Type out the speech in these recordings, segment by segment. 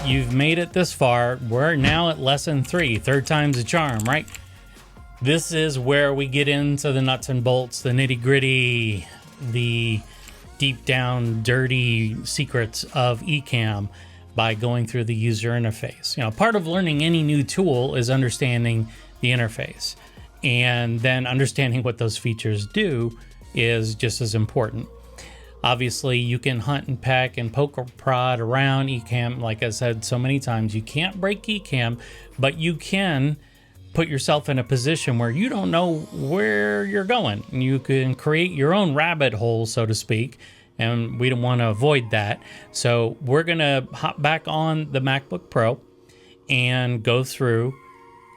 you've made it this far. We're now at lesson 3, third time's a charm, right? This is where we get into the nuts and bolts, the nitty gritty, the deep down dirty secrets of Ecamm by going through the user interface. You know, part of learning any new tool is understanding the interface, and then understanding what those features do is just as important. Obviously, you can hunt and peck and poke or prod around Ecamm. Like I said so many times, you can't break Ecamm, but you can put yourself in a position where you don't know where you're going. You can create your own rabbit hole, so to speak, and we don't want to avoid that. So we're going to hop back on the MacBook Pro and go through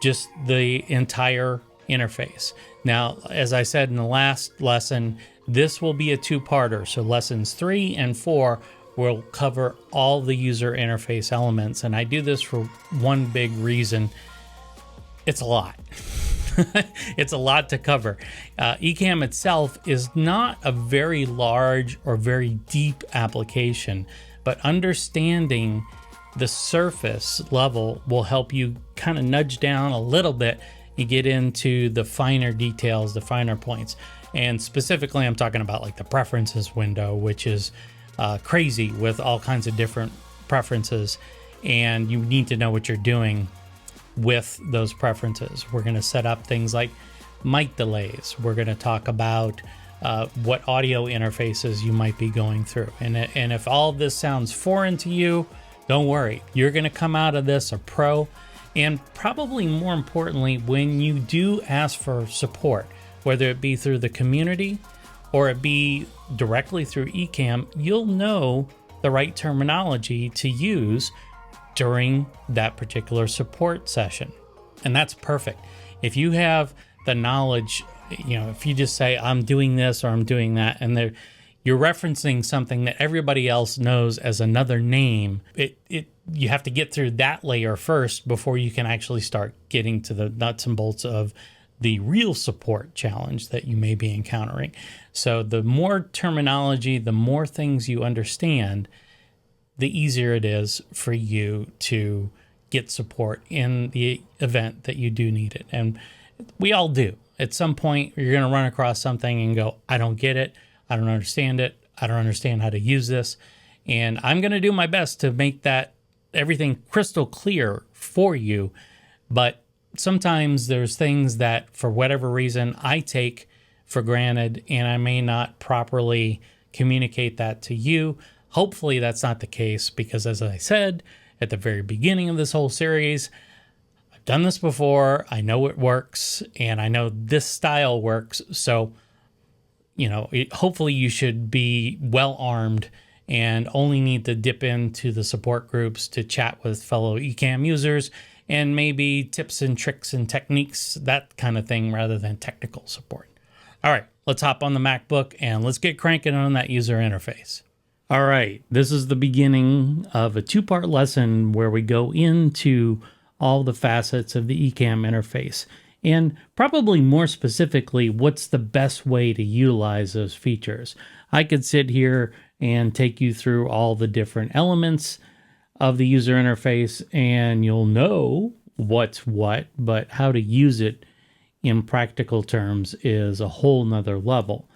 just the entire interface. Now, as I said in the last lesson, this will be a two-parter. So lessons 3 and 4 will cover all the user interface elements. And I do this for one big reason. It's a lot. It's a lot to cover. Ecamm itself is not a very large or very deep application, but understanding the surface level will help you kind of nudge down a little bit and get into the finer details, the finer points. And specifically, I'm talking about like the preferences window, which is crazy with all kinds of different preferences. And you need to know what you're doing with those preferences. We're going to set up things like mic delays. We're going to talk about what audio interfaces you might be going through. And if all of this sounds foreign to you, don't worry. You're going to come out of this a pro. And probably more importantly, when you do ask for support, whether it be through the community or it be directly through Ecamm, you'll know the right terminology to use during that particular support session. And that's perfect. If you have the knowledge, you know, if you just say, I'm doing this or I'm doing that, and you're referencing something that everybody else knows as another name, you have to get through that layer first before you can actually start getting to the nuts and bolts of the real support challenge that you may be encountering. So the more terminology, the more things you understand, the easier it is for you to get support in the event that you do need it. And we all do. At some point, you're going to run across something and go, I don't get it. I don't understand it. I don't understand how to use this. And I'm going to do my best to make that everything crystal clear for you. But sometimes there's things that, for whatever reason, I take for granted, and I may not properly communicate that to you. Hopefully that's not the case, because as I said at the very beginning of this whole series, I've done this before. I know it works, and I know this style works. So, you know, hopefully you should be well armed and only need to dip into the support groups to chat with fellow Ecamm users and maybe tips and tricks and techniques, that kind of thing, rather than technical support. All right, let's hop on the MacBook and let's get cranking on that user interface. All right, this is the beginning of a two-part lesson where we go into all the facets of the Ecamm interface, and probably more specifically, what's the best way to utilize those features. I could sit here and take you through all the different elements of the user interface, and you'll know what's what, but how to use it in practical terms is a whole nother level.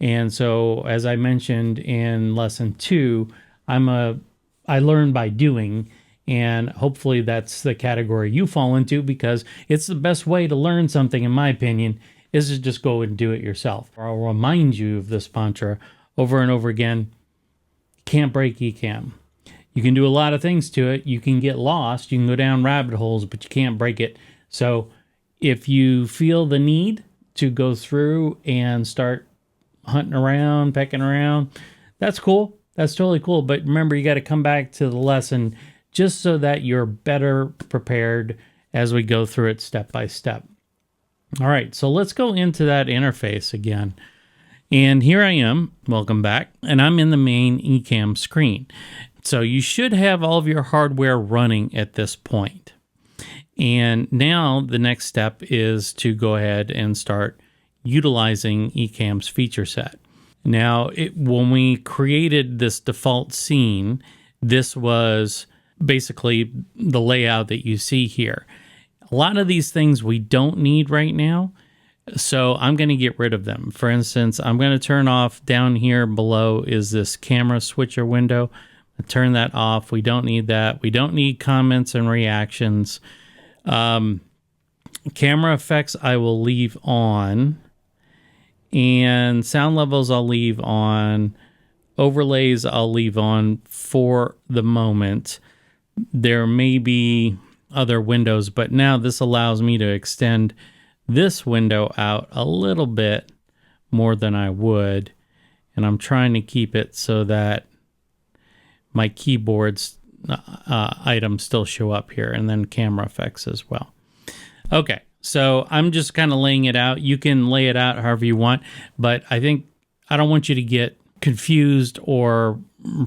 And so, as I mentioned in lesson 2, I learn by doing, and hopefully that's the category you fall into, because it's the best way to learn something, in my opinion, is to just go and do it yourself. I'll remind you of this mantra over and over again. Can't break Ecamm. You can do a lot of things to it. You can get lost. You can go down rabbit holes, but you can't break it. So if you feel the need to go through and start hunting around, pecking around, that's cool. That's totally cool. But remember, you got to come back to the lesson just so that you're better prepared as we go through it step by step. All right, so let's go into that interface again. And here I am. Welcome back. And I'm in the main Ecamm screen. So you should have all of your hardware running at this point. And now the next step is to go ahead and start utilizing Ecamm's feature set. Now, when we created this default scene, this was basically the layout that you see here. A lot of these things we don't need right now, so I'm going to get rid of them. For instance, I'm going to turn off down here below is this camera switcher window. Turn that off. We don't need that. We don't need comments and reactions. Camera effects I will leave on, and sound levels I'll leave on. Overlays I'll leave on for the moment. There may be other windows, but now this allows me to extend this window out a little bit more than I would, and I'm trying to keep it so that my keyboard's items still show up here, and then camera effects as well. Okay, so I'm just kind of laying it out. You can lay it out however you want, but I don't want you to get confused, or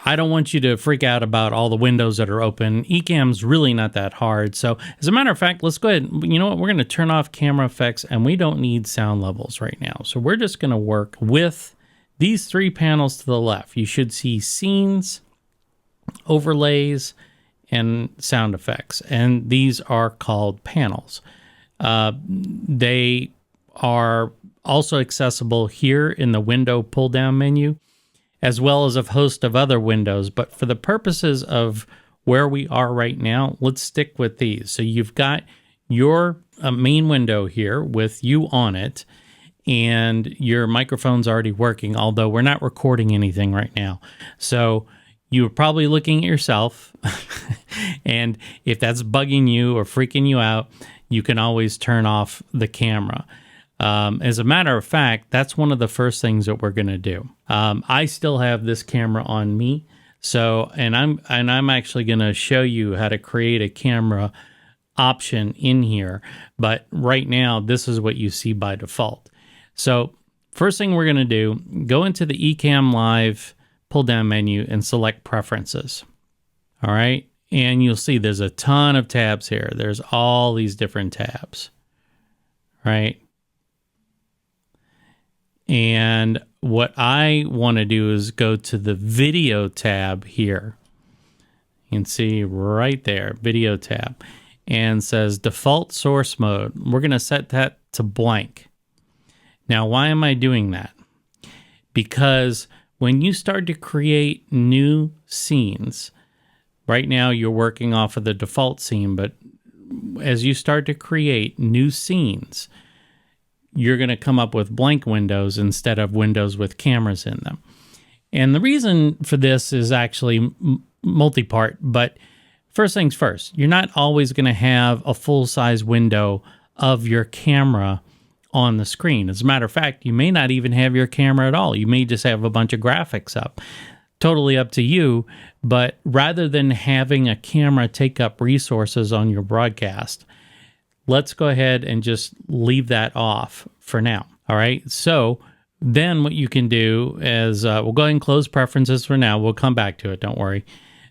I don't want you to freak out about all the windows that are open. Ecamm's really not that hard. So as a matter of fact, let's go ahead. You know what? We're going to turn off camera effects, and we don't need sound levels right now. So we're just going to work with these three panels to the left. You should see scenes, overlays, and sound effects. And these are called panels. They are also accessible here in the window pull down menu, as well as a host of other windows. But for the purposes of where we are right now, let's stick with these. So you've got your main window here with you on it, and your microphone's already working, although we're not recording anything right now. So you're probably looking at yourself, and if that's bugging you or freaking you out, you can always turn off the camera. As a matter of fact, that's one of the first things that we're going to do. I still have this camera on me, so and I'm actually going to show you how to create a camera option in here. But right now, this is what you see by default. So first thing we're going to do, go into the Ecamm Live pull down menu and select Preferences. All right, and you'll see there's a ton of tabs here. There's all these different tabs, right? And what I want to do is go to the video tab here. You can see right there, video tab, and says default source mode. We're going to set that to blank. Now, why am I doing that? Because when you start to create new scenes, right now you're working off of the default scene, but as you start to create new scenes, you're going to come up with blank windows instead of windows with cameras in them. And the reason for this is actually multi-part, but first things first, you're not always going to have a full-size window of your camera on the screen. As a matter of fact, you may not even have your camera at all. You may just have a bunch of graphics up. Totally up to you, but rather than having a camera take up resources on your broadcast, let's go ahead and just leave that off for now. All right. So then what you can do is we'll go ahead and close preferences for now. We'll come back to it. Don't worry.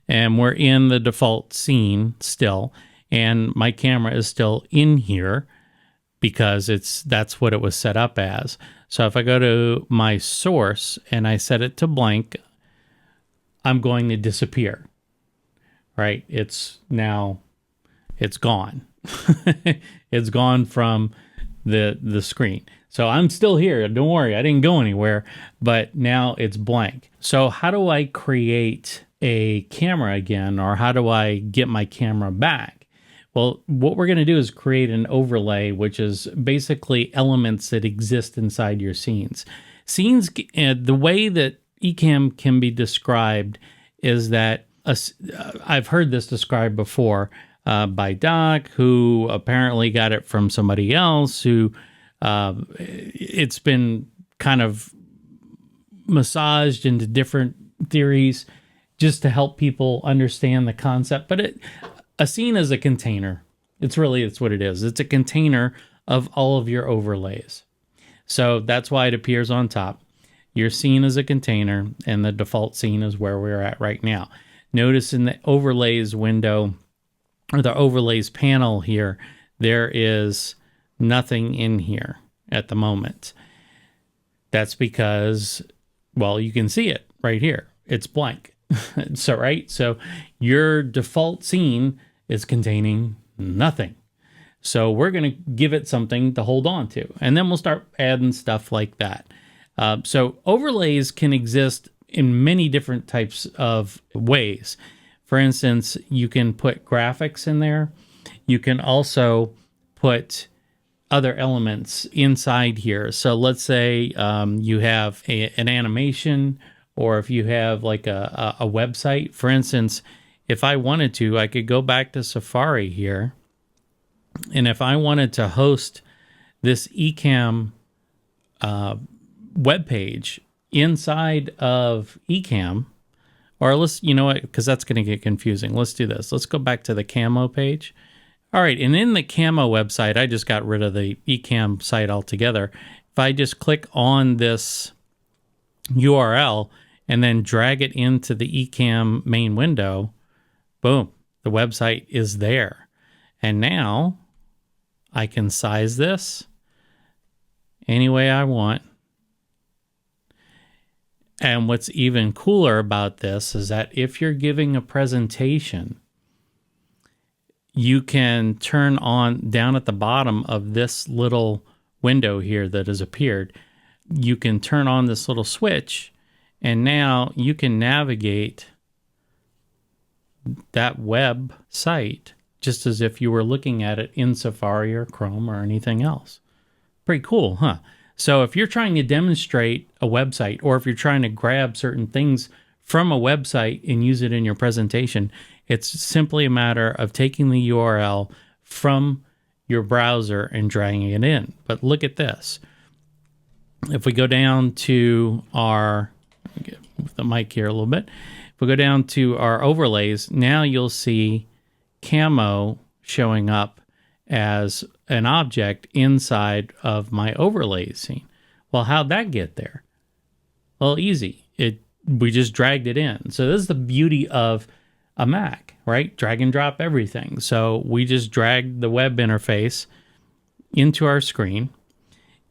And we're in the default scene still. And my camera is still in here because that's what it was set up as. So if I go to my source and I set it to blank, I'm going to disappear. Right. It's gone. It's gone from the screen. So I'm still here. Don't worry, I didn't go anywhere, but now it's blank. So how do I create a camera again, or how do I get my camera back? Well, what we're going to do is create an overlay, which is basically elements that exist inside your scenes. Scenes, the way that Ecamm can be described is that I've heard this described before by Doc, who apparently got it from somebody else who it's been kind of massaged into different theories just to help people understand the concept. But a scene is a container. It's what it is. It's a container of all of your overlays. So that's why it appears on top. Your scene is a container, and the default scene is where we're at right now. Notice in the overlays window, or the overlays panel here, there is nothing in here at the moment. That's because, well, you can see it right here. It's blank. So your default scene is containing nothing. So we're going to give it something to hold on to. And then we'll start adding stuff like that. So overlays can exist in many different types of ways. For instance, you can put graphics in there. You can also put other elements inside here. So let's say you have an animation, or if you have like a website. For instance, if I wanted to, I could go back to Safari here. And if I wanted to host this Ecamm web page inside of Ecamm, or let's, you know what, because that's going to get confusing. Let's do this. Let's go back to the camo page. All right, and in the camo website, I just got rid of the Ecamm site altogether. If I just click on this URL and then drag it into the Ecamm main window, boom, the website is there. And now I can size this any way I want. And what's even cooler about this is that if you're giving a presentation, you can turn on, down at the bottom of this little window here that has appeared, you can turn on this little switch, and now you can navigate that web site just as if you were looking at it in Safari or Chrome or anything else. Pretty cool, huh? So if you're trying to demonstrate a website, or if you're trying to grab certain things from a website and use it in your presentation, it's simply a matter of taking the URL from your browser and dragging it in. But look at this. If we go down to our, move the mic here a little bit. If we go down to our overlays, now you'll see camo showing up as an object inside of my overlay scene. Well, how'd that get there? Well, easy. We just dragged it in. So this is the beauty of a Mac, right? Drag and drop everything. So we just dragged the web interface into our screen,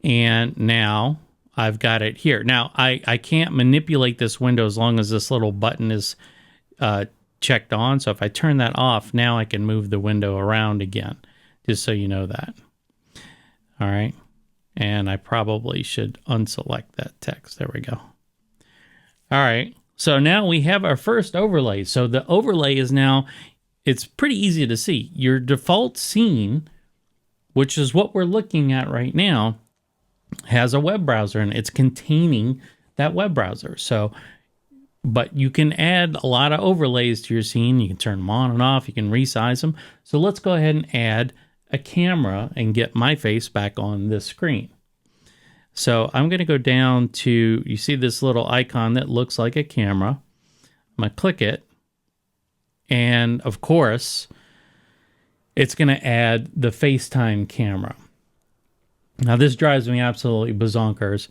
and now I've got it here. Now, I can't manipulate this window as long as this little button is checked on. So if I turn that off, now I can move the window around again, just so you know that. All right. And I probably should unselect that text. There we go. All right. So now we have our first overlay. So the overlay is now, it's pretty easy to see. Your default scene, which is what we're looking at right now, has a web browser and it's containing that web browser. So, but you can add a lot of overlays to your scene. You can turn them on and off. You can resize them. So let's go ahead and add a camera and get my face back on this screen. So I'm going to go down to, you see this little icon that looks like a camera. I'm going to click it. And of course, it's going to add the FaceTime camera. Now this drives me absolutely bazonkers.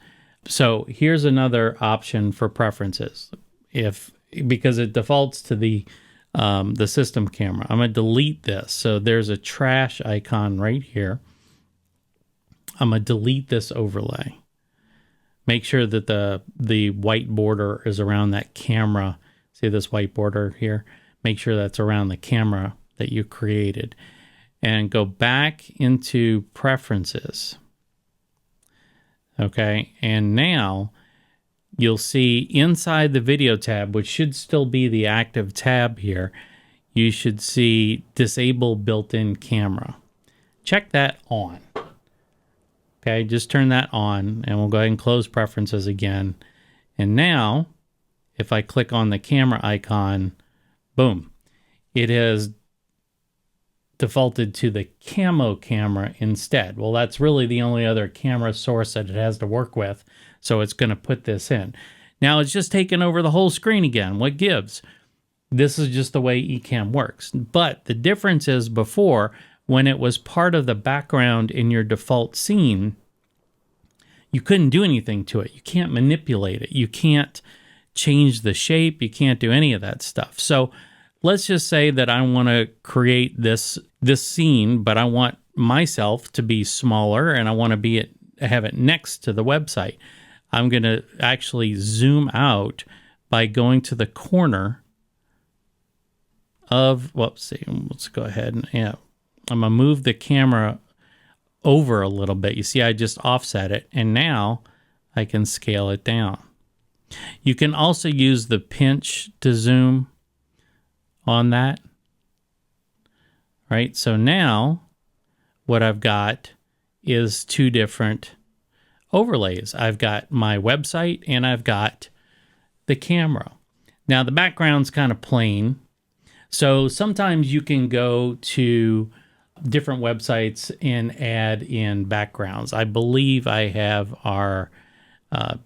So here's another option for preferences. Because it defaults to the system camera. I'm going to delete this. So there's a trash icon right here. I'm going to delete this overlay. Make sure that the white border is around that camera. See this white border here? Make sure that's around the camera that you created. And go back into preferences. Okay, and now you'll see inside the video tab, which should still be the active tab here, you should see disable built-in camera. Check that on. Okay, just turn that on, and we'll go ahead and close preferences again. And now, if I click on the camera icon, boom, it has defaulted to the camo camera instead. Well, that's really the only other camera source that it has to work with. So it's going to put this in. Now it's just taken over the whole screen again. What gives? This is just the way Ecamm works. But the difference is before, when it was part of the background in your default scene, you couldn't do anything to it. You can't manipulate it. You can't change the shape. You can't do any of that stuff. So let's just say that I want to create this scene, but I want myself to be smaller and I want to have it next to the website. I'm going to actually zoom out by going to the corner of, let's go ahead and, yeah, I'm going to move the camera over a little bit. You see, I just offset it, and now I can scale it down. You can also use the pinch to zoom on that. Right, so now what I've got is two different overlays. I've got my website and I've got the camera. Now the background's kind of plain, so sometimes you can go to different websites and add in backgrounds. I believe I have our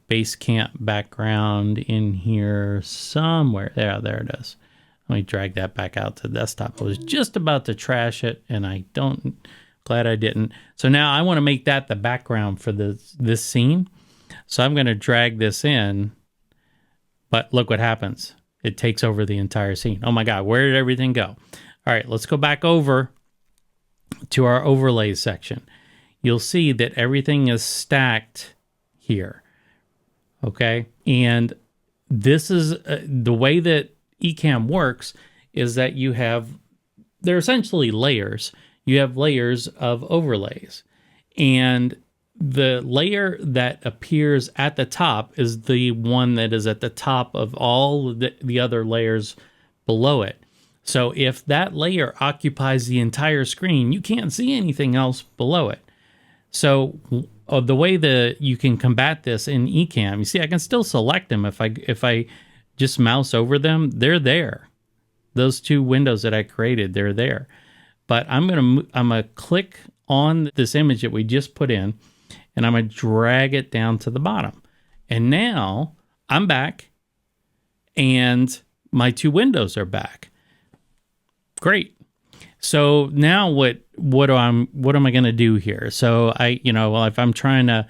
Basecamp background in here somewhere. There it is. Let me drag that back out to the desktop. I was just about to trash it, and glad I didn't. So now I want to make that the background for this scene. So I'm going to drag this in, but look what happens. It takes over the entire scene. Oh my God, where did everything go? All right, let's go back over to our overlays section. You'll see that everything is stacked here. Okay, and this is the way that Ecamm works is that they're essentially layers. You have layers of overlays, and the layer that appears at the top is the one that is at the top of all the other layers below it. So if that layer occupies the entire screen, you can't see anything else below it. So the way that you can combat this in Ecamm, you see, I can still select them if I just mouse over them. They're there. Those two windows that I created, they're there. But I'm gonna click on this image that we just put in, and I'm gonna drag it down to the bottom. And now I'm back, and my two windows are back. Great. So now what am I going to do here? So if I'm trying to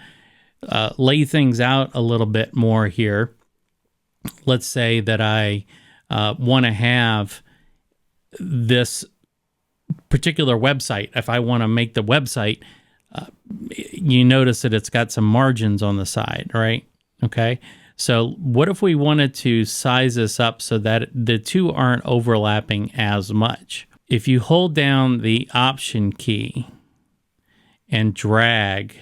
lay things out a little bit more here, let's say that I want to have this particular website. If I want to make the website, you notice that it's got some margins on the side, right? Okay. So what if we wanted to size this up so that the two aren't overlapping as much? If you hold down the Option key and drag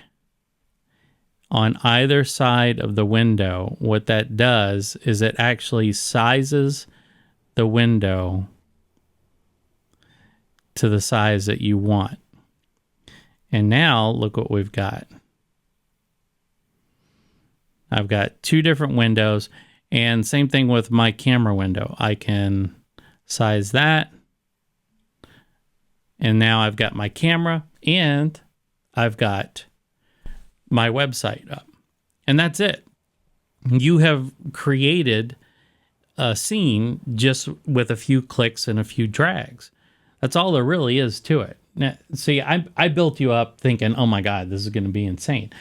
on either side of the window, what that does is it actually sizes the window to the size that you want. And now look what we've got. I've got two different windows, and same thing with my camera window. I can size that. And now I've got my camera and I've got my website up. And that's it. You have created a scene just with a few clicks and a few drags. That's all there really is to it. Now, see, I built you up thinking, oh my God, this is going to be insane.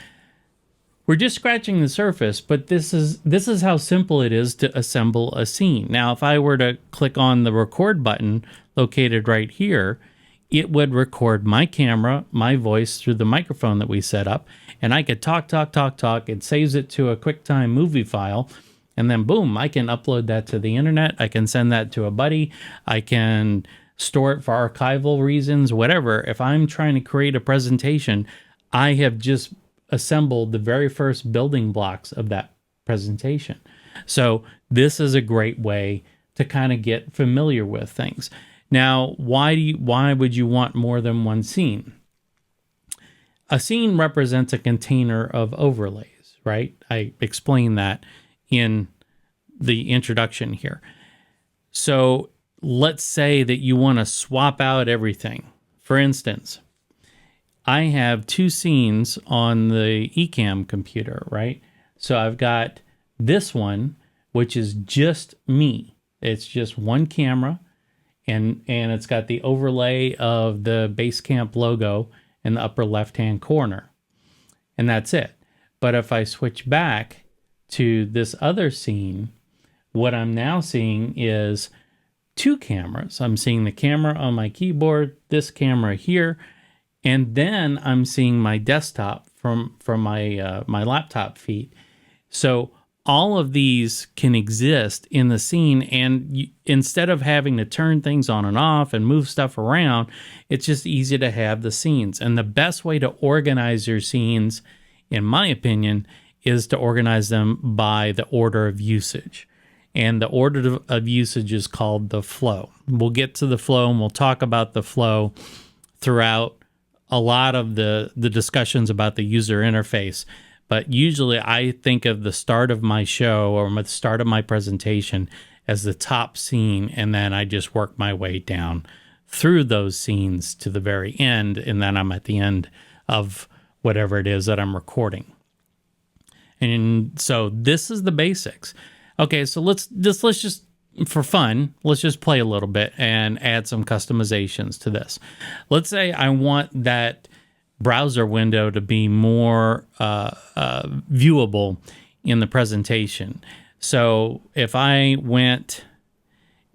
We're just scratching the surface, but this is how simple it is to assemble a scene. Now, if I were to click on the record button located right here, it would record my camera, my voice through the microphone that we set up, and I could talk. It saves it to a QuickTime movie file, and then boom, I can upload that to the internet. I can send that to a buddy. I can store it for archival reasons, whatever. If I'm trying to create a presentation, I have just assembled the very first building blocks of that presentation. So this is a great way to kind of get familiar with things. Now, why would you want more than one scene? A scene represents a container of overlays, right? I explained that in the introduction here. So let's say that you want to swap out everything. For instance, I have two scenes on the Ecamm computer, right? So I've got this one, which is just me. It's just one camera. And it's got the overlay of the Basecamp logo in the upper left-hand corner. And that's it. But if I switch back to this other scene, what I'm now seeing is two cameras. I'm seeing the camera on my keyboard, this camera here, and then I'm seeing my desktop from my laptop feed. So all of these can exist in the scene, and instead of having to turn things on and off and move stuff around, it's just easy to have the scenes. And the best way to organize your scenes, in my opinion, is to organize them by the order of usage. And the order of usage is called the flow. We'll get to the flow, and we'll talk about the flow throughout a lot of the discussions about the user interface. But usually I think of the start of my show or the start of my presentation as the top scene, and then I just work my way down through those scenes to the very end, and then I'm at the end of whatever it is that I'm recording. And so this is the basics. Okay, so let's just, for fun, let's just play a little bit and add some customizations to this. Let's say I want that browser window to be more viewable in the presentation. So if I went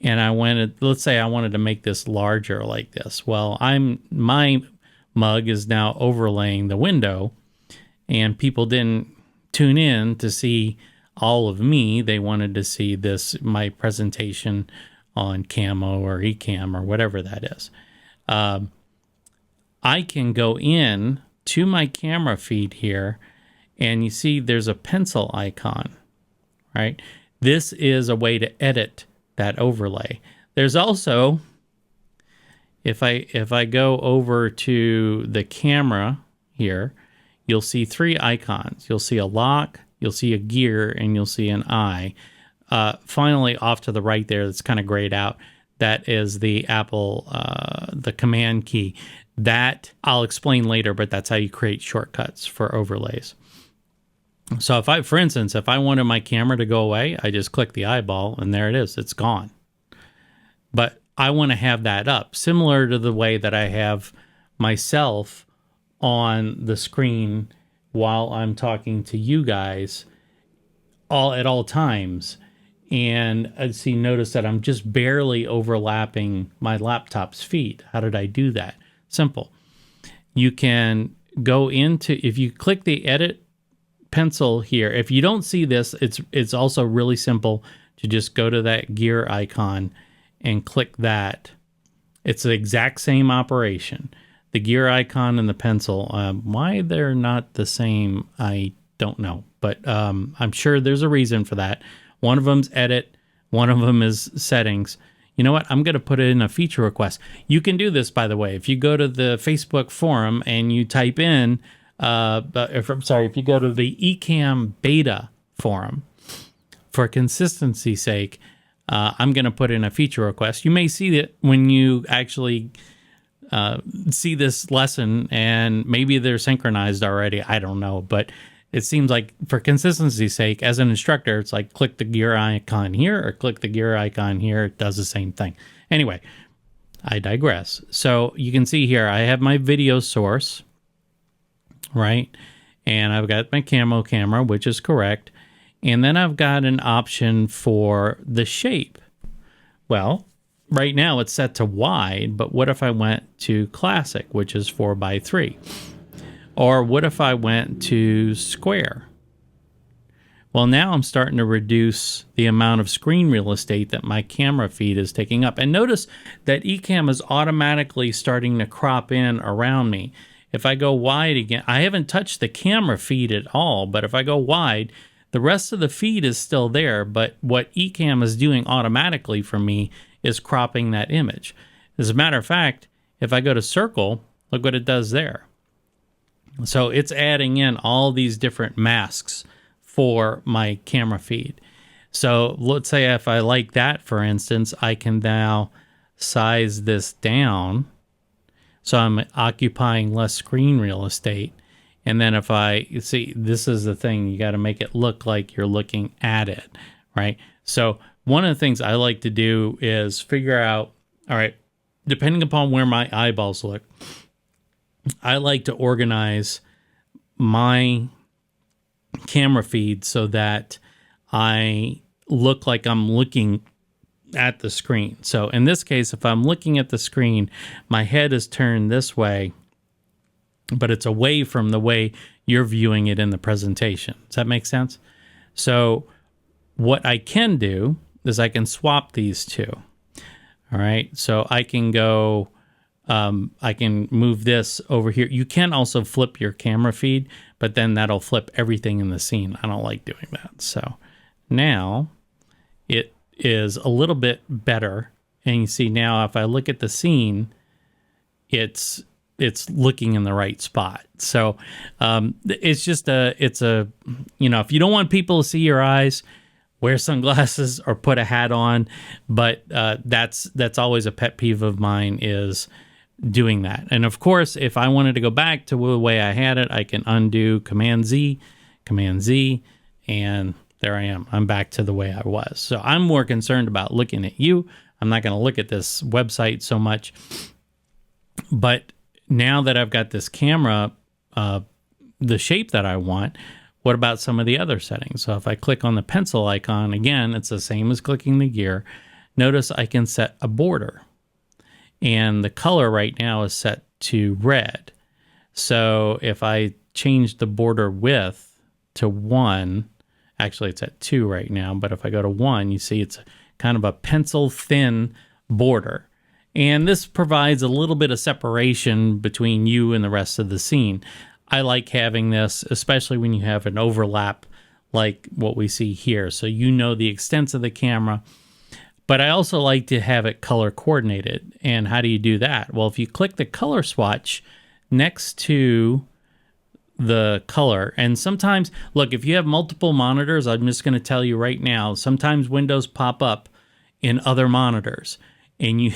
and let's say I wanted to make this larger like this. Well, my mug is now overlaying the window, and people didn't tune in to see all of me. They wanted to see my presentation on Camo or Ecamm or whatever that is. I can go in to my camera feed here, and you see there's a pencil icon, right? This is a way to edit that overlay. There's also, if I go over to the camera here, you'll see 3 icons. You'll see a lock, you'll see a gear, and you'll see an eye. Finally, off to the right there, that's kind of grayed out, that is the Apple, the command key. That I'll explain later, but that's how you create shortcuts for overlays. So for instance, if I wanted my camera to go away, I just click the eyeball and there it is, it's gone. But I want to have that up, similar to the way that I have myself on the screen while I'm talking to you guys at all times. And notice that I'm just barely overlapping my laptop's feed. How did I do that? Simple. You can go into, if you click the edit pencil here, if you don't see this, it's also really simple to just go to that gear icon and click that. It's the exact same operation. The gear icon and the pencil, why they're not the same, I don't know. But I'm sure there's a reason for that. One of them's edit, one of them is settings. You know what? I'm going to put it in a feature request. You can do this, by the way. If you go to the Facebook forum and you type in, if you go to the Ecamm beta forum, for consistency's sake, I'm going to put in a feature request. You may see it when you actually see this lesson, and maybe they're synchronized already. I don't know, but it seems like for consistency's sake, as an instructor, it's like click the gear icon here or click the gear icon here. It does the same thing. Anyway, I digress. So you can see here, I have my video source, right? And I've got my camo camera, which is correct. And then I've got an option for the shape. Well, right now it's set to wide, but what if I went to classic, which is 4:3? Or what if I went to square? Well, now I'm starting to reduce the amount of screen real estate that my camera feed is taking up. And notice that Ecamm is automatically starting to crop in around me. If I go wide again, I haven't touched the camera feed at all, but if I go wide, the rest of the feed is still there, but what Ecamm is doing automatically for me is cropping that image. As a matter of fact, if I go to circle, look what it does there. So it's adding in all these different masks for my camera feed. So let's say if I like that, for instance, I can now size this down so I'm occupying less screen real estate. And then you see, this is the thing, you got to make it look like you're looking at it, right? So one of the things I like to do is figure out, all right, depending upon where my eyeballs look, I like to organize my camera feed so that I look like I'm looking at the screen. So in this case, if I'm looking at the screen, my head is turned this way, but it's away from the way you're viewing it in the presentation. Does that make sense? So what I can do is I can swap these two. All right, so I can go, I can move this over here. You can also flip your camera feed, but then that'll flip everything in the scene. I don't like doing that. So now it is a little bit better. And you see now if I look at the scene, it's looking in the right spot. So it's just it's a, you know, if you don't want people to see your eyes, wear sunglasses or put a hat on. But that's always a pet peeve of mine, is doing that. And of course, if I wanted to go back to the way I had it, I can undo Command Z, and there I am. I'm back to the way I was. So I'm more concerned about looking at you. I'm not going to look at this website so much. But now that I've got this camera, the shape that I want, what about some of the other settings? So if I click on the pencil icon, again, it's the same as clicking the gear. Notice I can set a border. And the color right now is set to red. So if I change the border width to 1, actually it's at 2 right now, but if I go to 1, you see it's kind of a pencil thin border. And this provides a little bit of separation between you and the rest of the scene. I like having this, especially when you have an overlap like what we see here. So you know the extents of the camera. But I also like to have it color coordinated. And how do you do that? Well, if you click the color swatch next to the color, and sometimes, look, if you have multiple monitors, I'm just going to tell you right now, sometimes windows pop up in other monitors, and you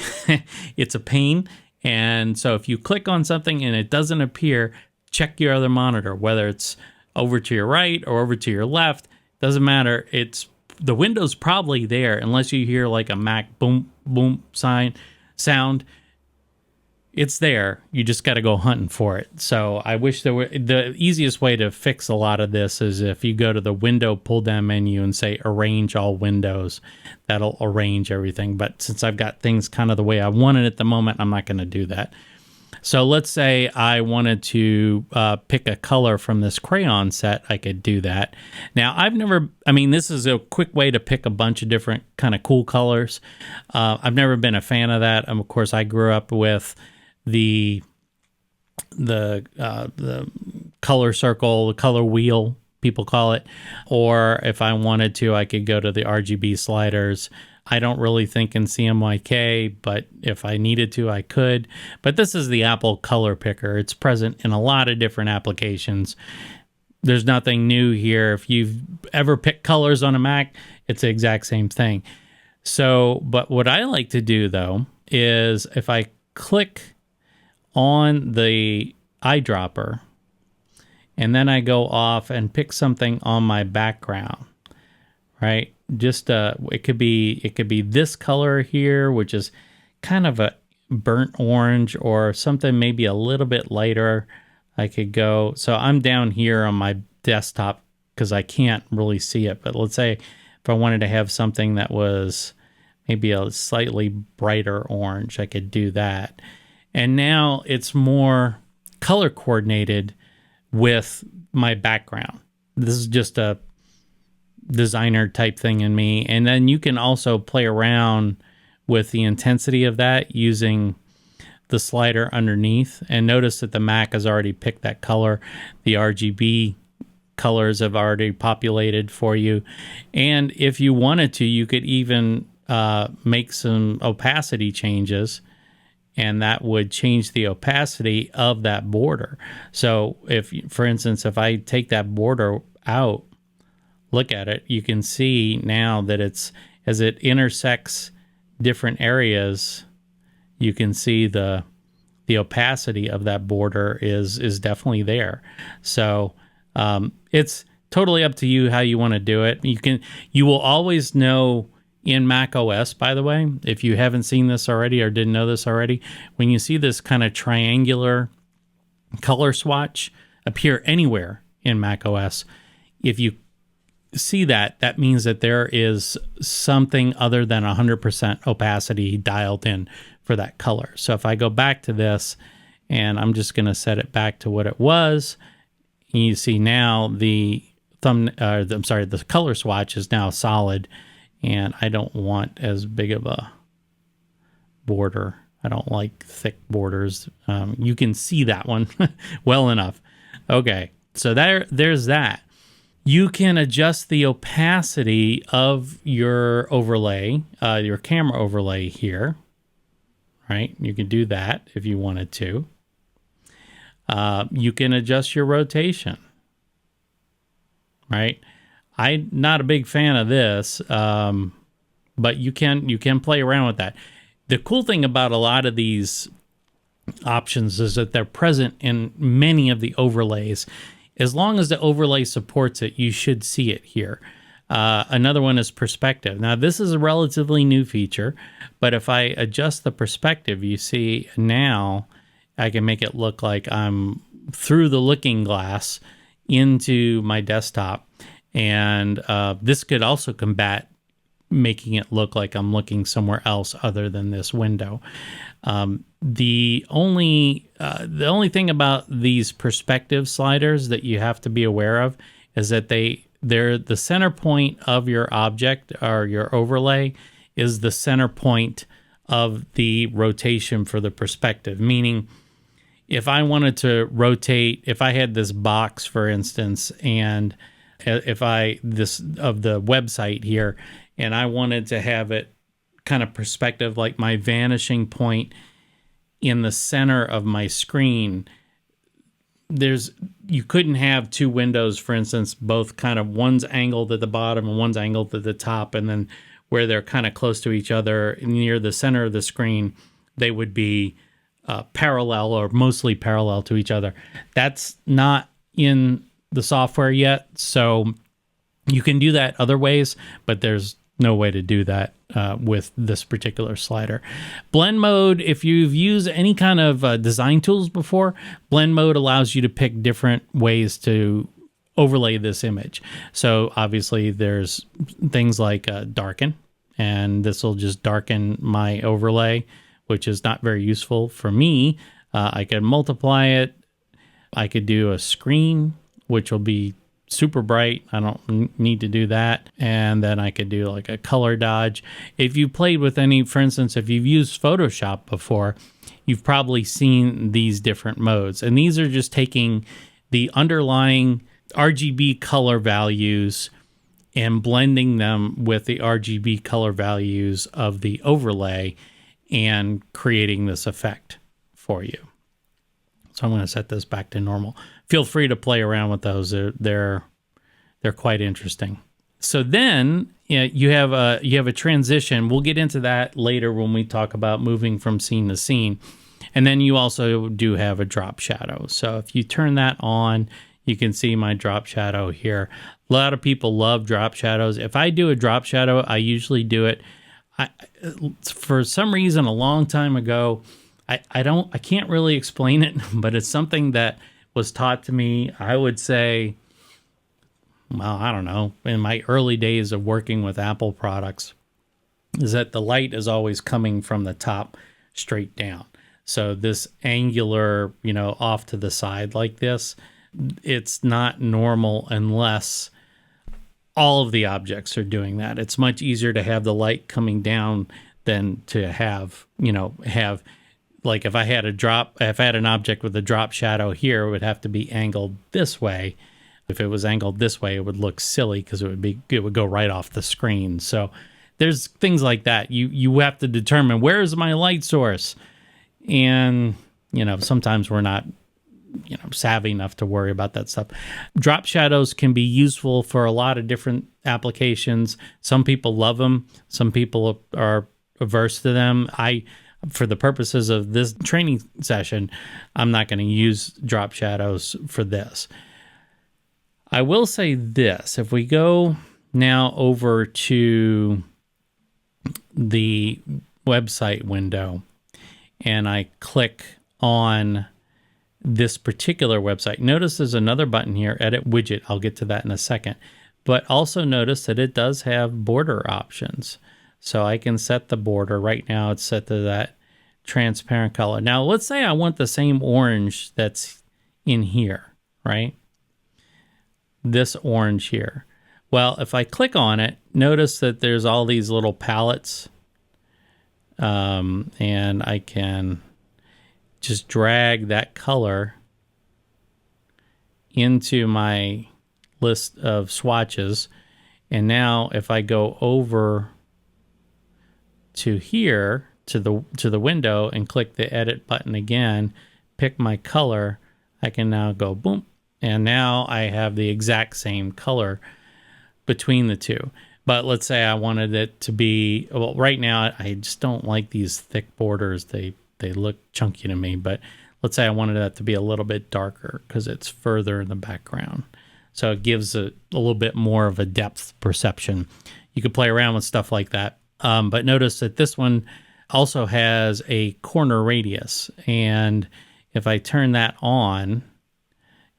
it's a pain. And so if you click on something and it doesn't appear, check your other monitor, whether it's over to your right or over to your left, doesn't matter. It's the window's probably there, unless you hear like a Mac boom, boom sound. It's there. You just got to go hunting for it. So I wish there were, the easiest way to fix a lot of this is if you go to the window pull down menu and say arrange all windows, that'll arrange everything. But since I've got things kind of the way I want it at the moment, I'm not going to do that. So let's say I wanted to pick a color from this crayon set. I could do that. Now, this is a quick way to pick a bunch of different kind of cool colors. I've never been a fan of that. Of course, I grew up with the color circle, the color wheel, people call it. Or if I wanted to, I could go to the RGB sliders. I don't really think in CMYK, but if I needed to, I could. But this is the Apple color picker. It's present in a lot of different applications. There's nothing new here. If you've ever picked colors on a Mac, it's the exact same thing. So, but what I like to do though, is if I click on the eyedropper and then I go off and pick something on my background, right? Just it could be this color here, which is kind of a burnt orange, or something maybe a little bit lighter. I could go, so I'm down here on my desktop because I can't really see it, but let's say if I wanted to have something that was maybe a slightly brighter orange, I could do that. And now it's more color coordinated with my background. This is just a designer type thing in me. And then you can also play around with the intensity of that using the slider underneath. And notice that the Mac has already picked that color. The RGB colors have already populated for you. And if you wanted to, you could even make some opacity changes, and that would change the opacity of that border. So if, for instance, if I take that border out, look at it, you can see now that it's, as it intersects different areas, you can see the opacity of that border is definitely there. So it's totally up to you how you want to do it. You will always know in Mac OS, by the way, if you haven't seen this already or didn't know this already, when you see this kind of triangular color swatch appear anywhere in Mac OS, if you see that, that means that there is something other than 100% opacity dialed in for that color. So if I go back to this, and I'm just going to set it back to what it was, you see now the the color swatch is now solid, and I don't want as big of a border. I don't like thick borders. You can see that one well enough. Okay, so there's that. You can adjust the opacity of your overlay, your camera overlay here, right? You can do that if you wanted to. You can adjust your rotation, right? I'm not a big fan of this, but you can play around with that. The cool thing about a lot of these options is that they're present in many of the overlays. As long as the overlay supports it, you should see it here. Another one is perspective. Now, this is a relatively new feature, but if I adjust the perspective, you see now I can make it look like I'm through the looking glass into my desktop. And this could also combat making it look like I'm looking somewhere else other than this window. The only thing about these perspective sliders that you have to be aware of is that they're the center point of your object, or your overlay is the center point of the rotation for the perspective. Meaning, if I wanted to rotate, if I had this box, for instance, and if of the website here, and I wanted to have it kind of perspective, like my vanishing point in the center of my screen, you couldn't have two windows, for instance, both kind of one's angled at the bottom and one's angled at the top, and then where they're kind of close to each other near the center of the screen, they would be parallel or mostly parallel to each other. That's not in the software yet, so you can do that other ways, but there's no way to do that with this particular slider. Blend mode, if you've used any kind of design tools before, blend mode allows you to pick different ways to overlay this image. So obviously there's things like darken, and this will just darken my overlay, which is not very useful for me. I could multiply it. I could do a screen, which will be super bright. I don't need to do that. And then I could do like a color dodge. If you played with for instance, if you've used Photoshop before, you've probably seen these different modes. And these are just taking the underlying RGB color values and blending them with the RGB color values of the overlay and creating this effect for you. So I'm going to set this back to normal. Feel free to play around with those. They're quite interesting. So then you have a transition. We'll get into that later when we talk about moving from scene to scene. And then you also do have a drop shadow. So if you turn that on, you can see my drop shadow here. A lot of people love drop shadows. If I do a drop shadow, I usually do it. For some reason, a long time ago, I can't really explain it, but it's something that was taught to me, I would say, well, I don't know, in my early days of working with Apple products, is that the light is always coming from the top straight down. So this angular, off to the side like this, it's not normal unless all of the objects are doing that. It's much easier to have the light coming down than to have like if I had an object with a drop shadow here, it would have to be angled this way. If it was angled this way, it would look silly because it would go right off the screen. So there's things like that. You have to determine, where is my light source? And, sometimes we're not, savvy enough to worry about that stuff. Drop shadows can be useful for a lot of different applications. Some people love them. Some people are averse to them. For the purposes of this training session, I'm not going to use drop shadows for this. I will say this. If we go now over to the website window and I click on this particular website, notice there's another button here, Edit Widget. I'll get to that in a second. But also notice that it does have border options. So I can set the border. Right now it's set to that transparent color. Now let's say I want the same orange that's in here, right? this orange here. Well, if I click on it, notice that there's all these little palettes, and I can just drag that color into my list of swatches. And now if I go over to here, to the window, and click the edit button again, pick my color, I can now go boom, and now I have the exact same color between the two. But let's say I wanted it to be, well, right now I just don't like these thick borders. They look chunky to me, but let's say I wanted that to be a little bit darker because it's further in the background. So it gives a little bit more of a depth perception. You could play around with stuff like that. But notice that this one also has a corner radius. And if I turn that on,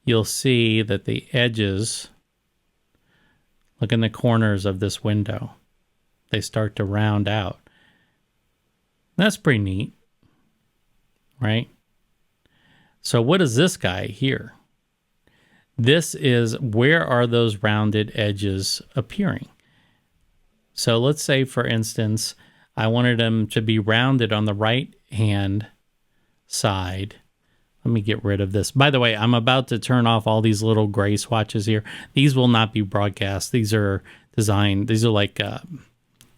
you'll see that the edges, look in the corners of this window, they start to round out. That's pretty neat, right? So what is this guy here? This is, where are those rounded edges appearing? So let's say, for instance, I wanted them to be rounded on the right hand side. Let me get rid of this. By the way, I'm about to turn off all these little gray swatches here. These will not be broadcast. These are designed, these are like a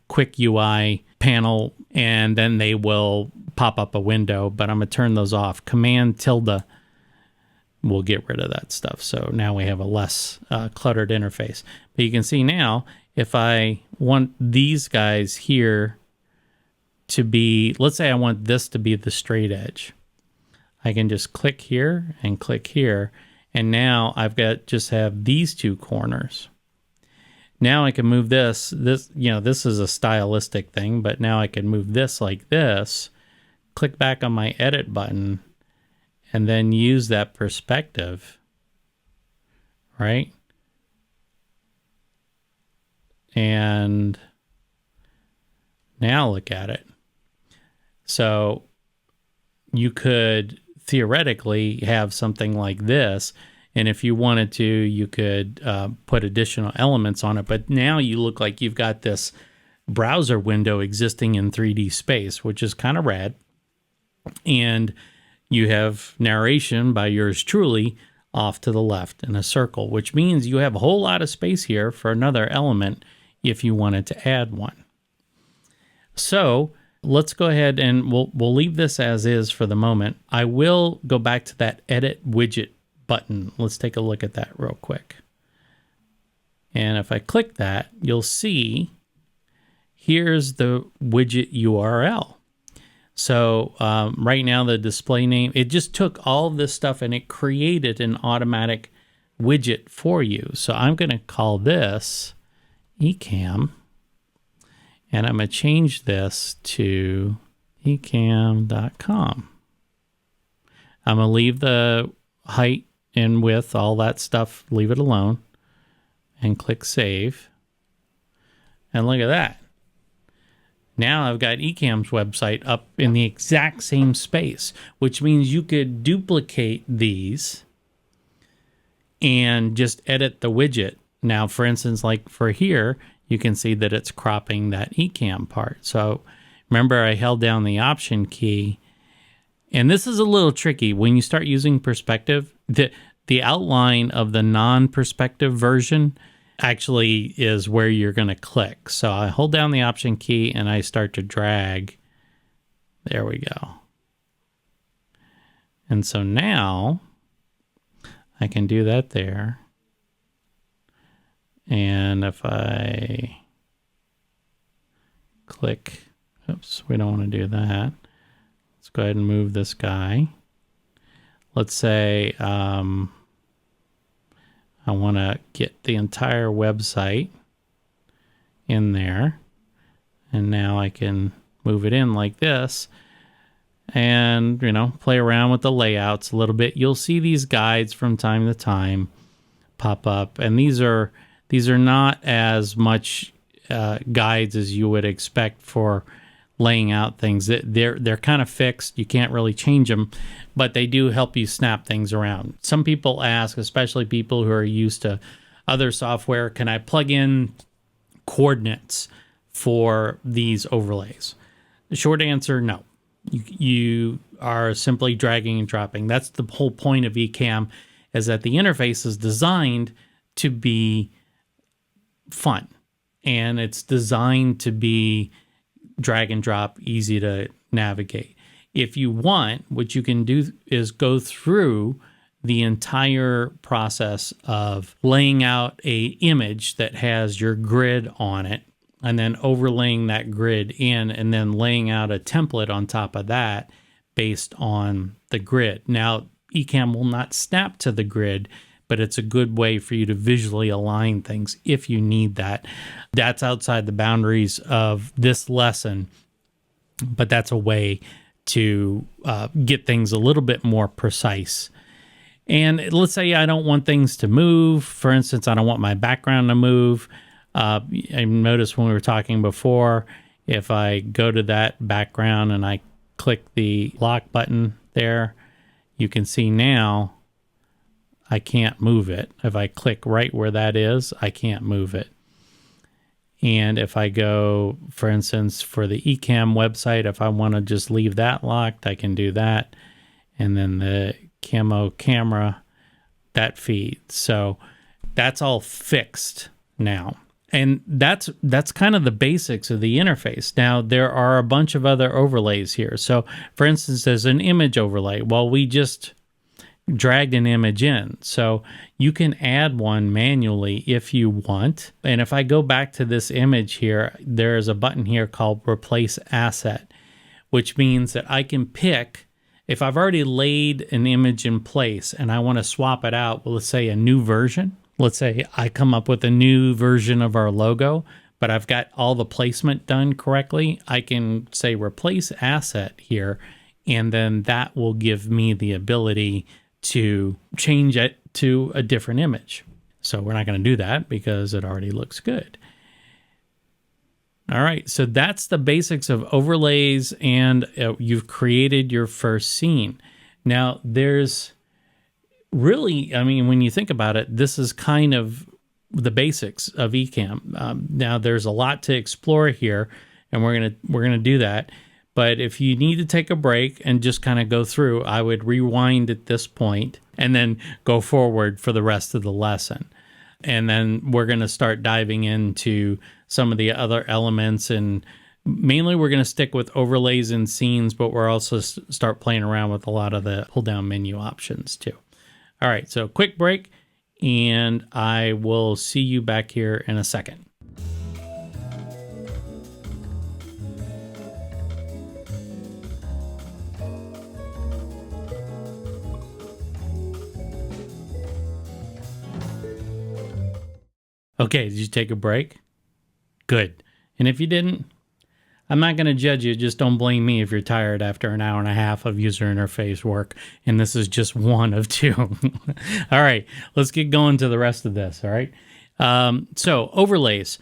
quick UI panel, and then they will pop up a window, but I'm going to turn those off. Command tilde will get rid of that stuff. So now we have a less cluttered interface. But you can see now, if I want these guys here to be, let's say I want this to be the straight edge, I can just click here and click here, and now I've got, just have these two corners. Now I can move this, you know, this is a stylistic thing, but now I can move this like this, click back on my edit button, and then use that perspective, right? And now look at it. So you could theoretically have something like this, and if you wanted to, you could put additional elements on it. But now you look like you've got this browser window existing in 3D space, which is kind of rad. And you have narration by yours truly off to the left in a circle, which means you have a whole lot of space here for another element if you wanted to add one. So let's go ahead and we'll leave this as is for the moment. I will go back to that edit widget button. Let's take a look at that real quick. And if I click that, you'll see here's the widget URL. So right now the display name, it just took all of this stuff and it created an automatic widget for you. So I'm going to call this Ecamm, and I'm going to change this to ecamm.com. I'm going to leave the height and width, all that stuff, leave it alone, and click save. And look at that. Now I've got Ecamm's website up in the exact same space, which means you could duplicate these and just edit the widget. Now, for instance, like for here, you can see that it's cropping that Ecamm part. So remember, I held down the Option key, and this is a little tricky. When you start using perspective, the outline of the non-perspective version actually is where you're going to click. So I hold down the Option key and I start to drag. There we go. And so now I can do that there. And if I click, oops, we don't want to do that. Let's go ahead and move this guy. Let's say I want to get the entire website in there. And now I can move it in like this and, you know, play around with the layouts a little bit. You'll see these guides from time to time pop up. And these are not as much guides as you would expect for laying out things. They're kind of fixed. You can't really change them, but they do help you snap things around. Some people ask, especially people who are used to other software, can I plug in coordinates for these overlays? The short answer, no. You are simply dragging and dropping. That's the whole point of Ecamm, is that the interface is designed to be fun, and it's designed to be drag and drop, easy to navigate. If you want, what you can do is go through the entire process of laying out a image that has your grid on it, and then overlaying that grid in, and then laying out a template on top of that based on the grid. Now, Ecamm will not snap to the grid, but it's a good way for you to visually align things if you need that. That's outside the boundaries of this lesson, but that's a way to get things a little bit more precise. And let's say I don't want things to move. For instance, I don't want my background to move. I noticed when we were talking before, if I go to that background and I click the lock button there, you can see now I can't move it. If I click right where that is, I can't move it. And if I go, for instance, for the Ecamm website, if I want to just leave that locked, I can do that. And then the camo camera, that feeds. So that's all fixed now. And that's kind of the basics of the interface. Now, there are a bunch of other overlays here. So, for instance, there's an image overlay. Well, we just dragged an image in. So you can add one manually if you want. And if I go back to this image here, there is a button here called Replace Asset, which means that I can pick, if I've already laid an image in place and I want to swap it out, well, let's say a new version. Let's say I come up with a new version of our logo, but I've got all the placement done correctly. I can say Replace Asset here, and then that will give me the ability to change it to a different image. So we're not going to do that because it already looks good. All right, so that's the basics of overlays, and you've created your first scene. Now, there's really, I mean, when you think about it, this is kind of the basics of Ecamm. Now, there's a lot to explore here, and we're gonna do that. But if you need to take a break and just kind of go through, I would rewind at this point and then go forward for the rest of the lesson. And then we're going to start diving into some of the other elements, and mainly we're going to stick with overlays and scenes, but we're also start playing around with a lot of the pull down menu options too. All right, so quick break, and I will see you back here in a second. Okay, did you take a break? Good. And if you didn't, I'm not going to judge you. Just don't blame me if you're tired after an hour and a half of user interface work. And this is just one of two. All right, let's get going to the rest of this. All right. So overlays.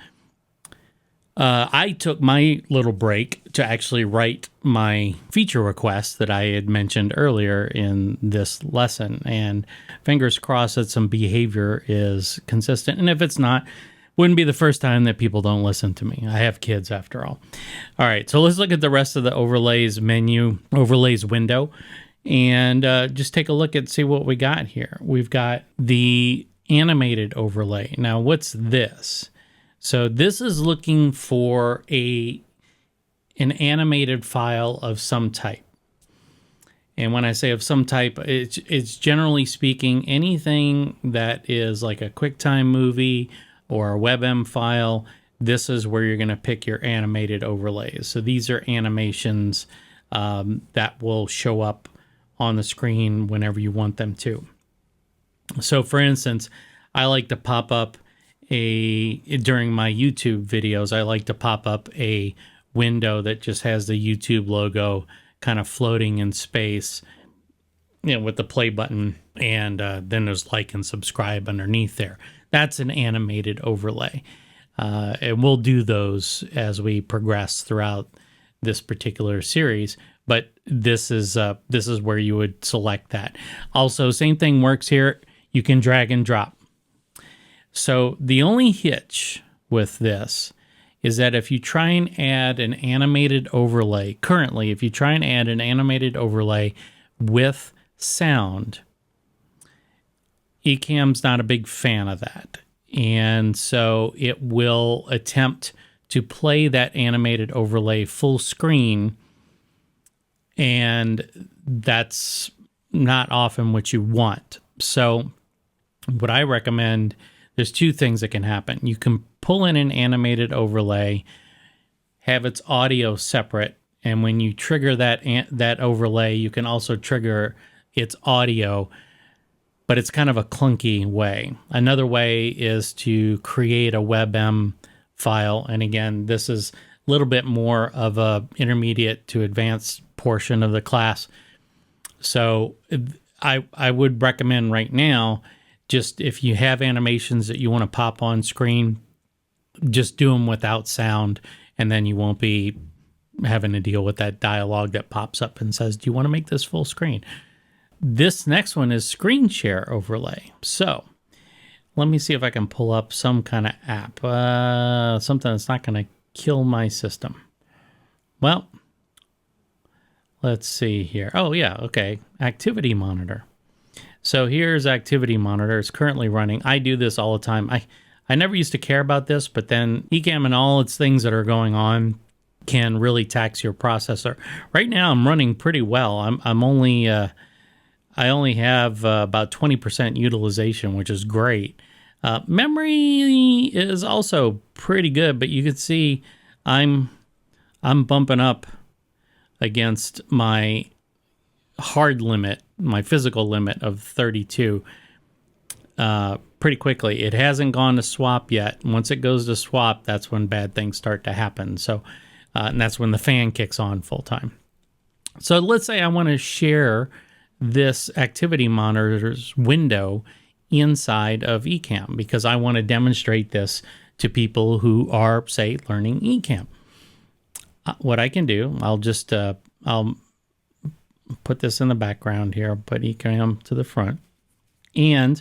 I took my little break to actually write my feature request that I had mentioned earlier in this lesson, and fingers crossed that some behavior is consistent. And if it's not, wouldn't be the first time that people don't listen to me. I have kids after all. All right, so let's look at the rest of the overlays menu, overlays window, and just take a look at see what we got here. We've got the animated overlay. Now, what's this? So this is looking for an animated file of some type. And when I say of some type, it's generally speaking anything that is like a QuickTime movie or a WebM file. This is where you're going to pick your animated overlays. So these are animations that will show up on the screen whenever you want them to. So for instance, I like to pop up during my YouTube videos, I like to pop up a window that just has the YouTube logo kind of floating in space, with the play button, and then there's like and subscribe underneath there. That's an animated overlay. And we'll do those as we progress throughout this particular series, but this is where you would select that. Also, same thing works here. You can drag and drop. So the only hitch with this is that if you try and add an animated overlay, currently, if you try and add an animated overlay with sound, Ecamm's not a big fan of that. And so it will attempt to play that animated overlay full screen, and that's not often what you want. So what I recommend, there's two things that can happen. You can pull in an animated overlay, have its audio separate, and when you trigger that overlay, you can also trigger its audio, but it's kind of a clunky way. Another way is to create a WebM file, and again, this is a little bit more of a intermediate to advanced portion of the class. So I would recommend right now, just if you have animations that you want to pop on screen, just do them without sound, and then you won't be having to deal with that dialogue that pops up and says, do you want to make this full screen? This next one is screen share overlay. So let me see if I can pull up some kind of app, something that's not going to kill my system. Well, let's see here. Oh yeah, okay, activity monitor. So here's activity monitor. It's currently running. I do this all the time. I never used to care about this, but then Ecamm and all its things that are going on can really tax your processor. Right now I'm running pretty well. I'm only I only have about 20% utilization, which is great. Memory is also pretty good, but you can see I'm bumping up against my hard limit, my physical limit of 32 pretty quickly. It hasn't gone to swap yet. Once it goes to swap, that's when bad things start to happen. So, and that's when the fan kicks on full time. So let's say I want to share this activity monitor's window inside of Ecamm because I want to demonstrate this to people who are, say, learning Ecamm. What I can do, I'll just I'll put this in the background here, put Ecamm to the front, and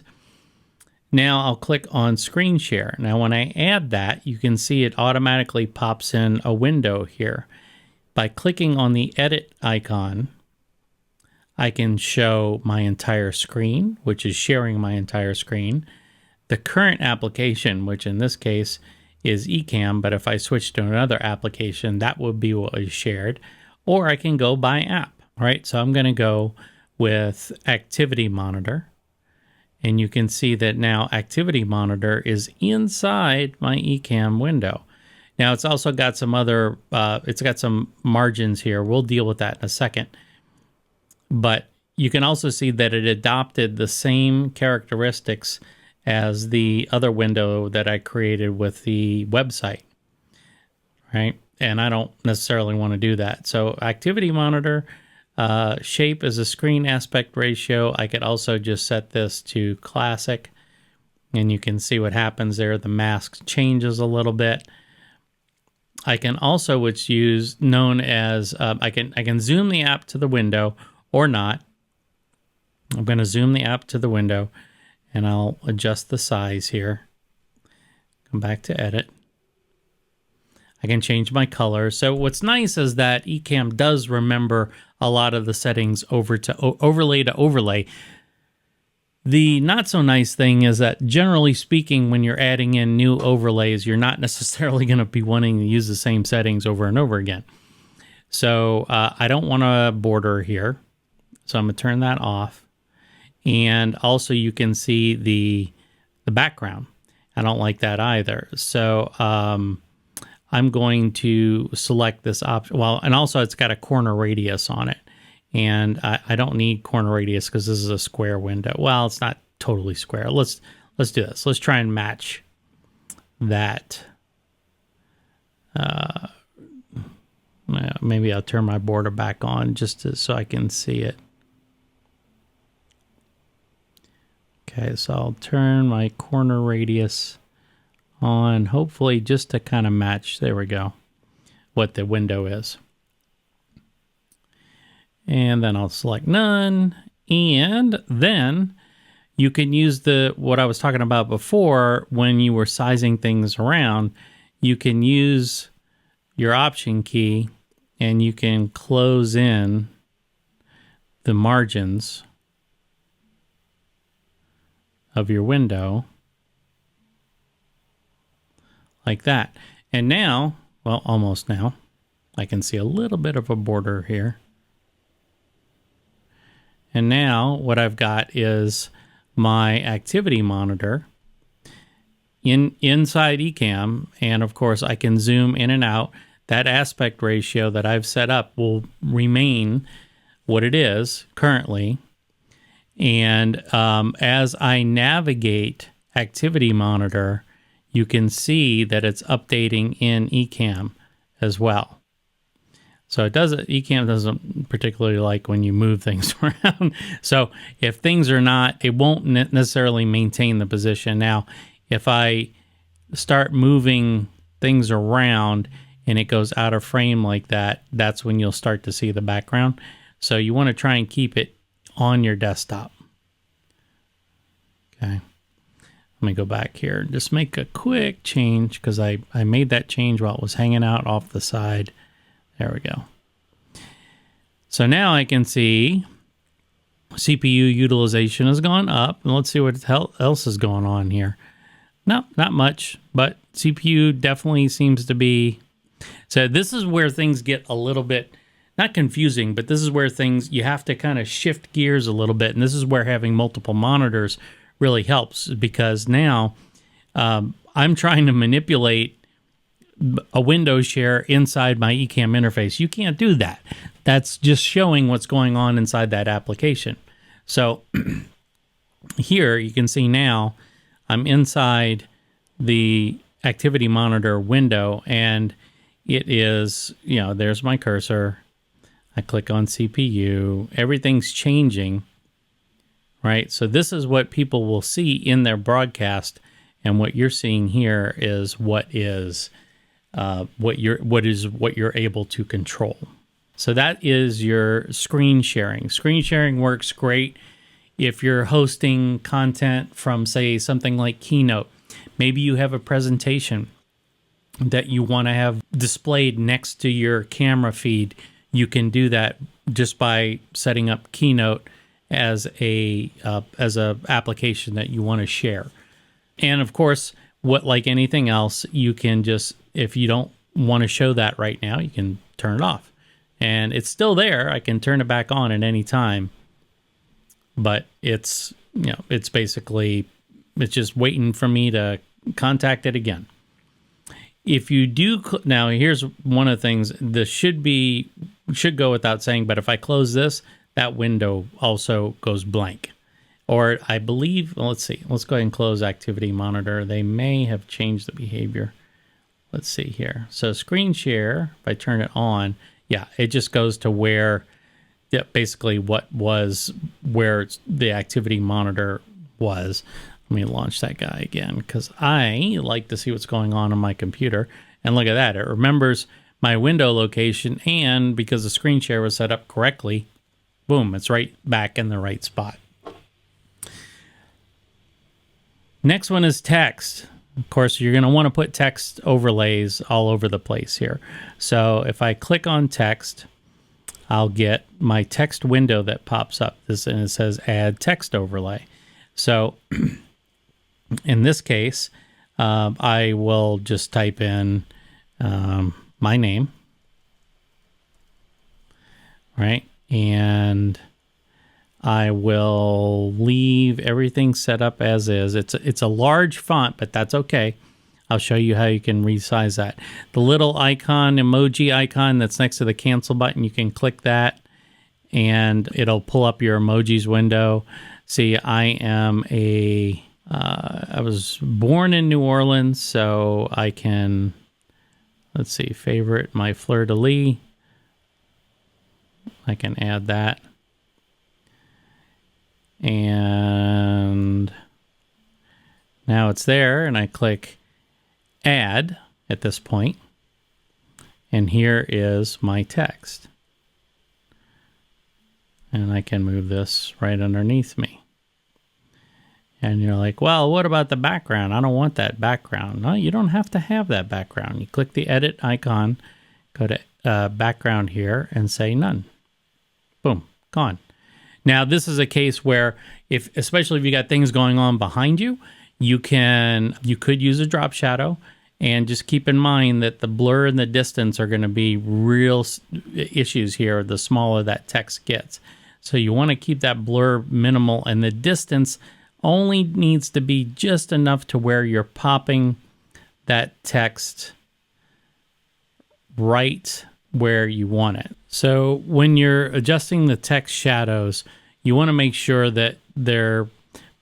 now I'll click on screen share. Now when I add that, you can see it automatically pops in a window here. By clicking on the edit icon, I can show my entire screen, which is sharing my entire screen, the current application, which in this case is Ecamm, but if I switch to another application, that would be what is shared, or I can go by app, right? So I'm going to go with Activity Monitor, and you can see that now Activity Monitor is inside my Ecamm window. Now it's also got some other, it's got some margins here. We'll deal with that in a second. But you can also see that it adopted the same characteristics as the other window that I created with the website, right? And I don't necessarily want to do that. So Activity Monitor, shape is a screen aspect ratio. I could also just set this to classic, and you can see what happens there. The mask changes a little bit. I can also, which use known as, I can zoom the app to the window or not. I'm going to zoom the app to the window, and I'll adjust the size here. Come back to edit. I can change my color. So what's nice is that Ecamm does remember a lot of the settings over to overlay to overlay. The not so nice thing is that generally speaking, when you're adding in new overlays, you're not necessarily going to be wanting to use the same settings over and over again. So I don't want a border here. So I'm going to turn that off. And also you can see the background. I don't like that either. So I'm going to select this option. Well, and also it's got a corner radius on it. And I don't need corner radius because this is a square window. Well, it's not totally square. Let's do this. Let's try and match that. Maybe I'll turn my border back on just so I can see it. Okay, so I'll turn my corner radius on, hopefully just to kind of match, there we go, what the window is. And then I'll select none, and then you can use what I was talking about before when you were sizing things around. You can use your Option key and you can close in the margins of your window like that. And now, well, almost now, I can see a little bit of a border here. And now what I've got is my activity monitor inside Ecamm, and of course I can zoom in and out. That aspect ratio that I've set up will remain what it is currently. And as I navigate activity monitor, you can see that it's updating in Ecamm as well. So Ecamm doesn't particularly like when you move things around. So if things are not, it won't necessarily maintain the position. Now, if I start moving things around and it goes out of frame like that, that's when you'll start to see the background. So you want to try and keep it on your desktop. Okay. Let me go back here and just make a quick change because I made that change while it was hanging out off the side. There we go. So now I can see CPU utilization has gone up. And let's see what else is going on here. No, not much, but CPU definitely seems to be. So this is where things get a little bit, not confusing, but this is where you have to kind of shift gears a little bit. And this is where having multiple monitors really helps, because now I'm trying to manipulate a window share inside my Ecamm interface. You can't do that. That's just showing what's going on inside that application. So here you can see now I'm inside the activity monitor window, and it is, there's my cursor. I click on CPU. Everything's changing, right? So this is what people will see in their broadcast, and what you're seeing here is what you're able to control. So that is your screen sharing. Screen sharing works great if you're hosting content from, say, something like Keynote. Maybe you have a presentation that you want to have displayed next to your camera feed. You can do that just by setting up Keynote as a application that you want to share. And of course, like anything else, you can just, if you don't want to show that right now, you can turn it off. And it's still there. I can turn it back on at any time. But it's basically, it's just waiting for me to contact it again. If you do, now here's one of the things, this should go without saying, but if I close this, that window also goes blank. Or I believe, let's see, let's go ahead and close activity monitor. They may have changed the behavior. Let's see here. So screen share, if I turn it on, yeah, it just goes to where, basically where the activity monitor was. Let me launch that guy again, because I like to see what's going on my computer. And look at that. It remembers my window location, and because the screen share was set up correctly, boom, it's right back in the right spot. Next one is text. Of course, you're going to want to put text overlays all over the place here. So if I click on text, I'll get my text window that pops up. And it says add text overlay. So in this case, I will just type in my name, right? And I will leave everything set up as is. It's a large font, but that's okay. I'll show you how you can resize that. The little icon, emoji icon that's next to the cancel button, you can click that and it'll pull up your emojis window. See, I was born in New Orleans, so I can, let's see, favorite my fleur-de-lis. I can add that. And now it's there, and I click add at this point, and here is my text. And I can move this right underneath me. And you're like, well, what about the background? I don't want that background. No, you don't have to have that background. You click the edit icon, go to background here and say none. Boom, gone. Now, this is a case where, especially if you got things going on behind you, you could use a drop shadow, and just keep in mind that the blur and the distance are going to be real issues here the smaller that text gets. So you want to keep that blur minimal, and the distance only needs to be just enough to where you're popping that text right where you want it. So when you're adjusting the text shadows, you want to make sure that they're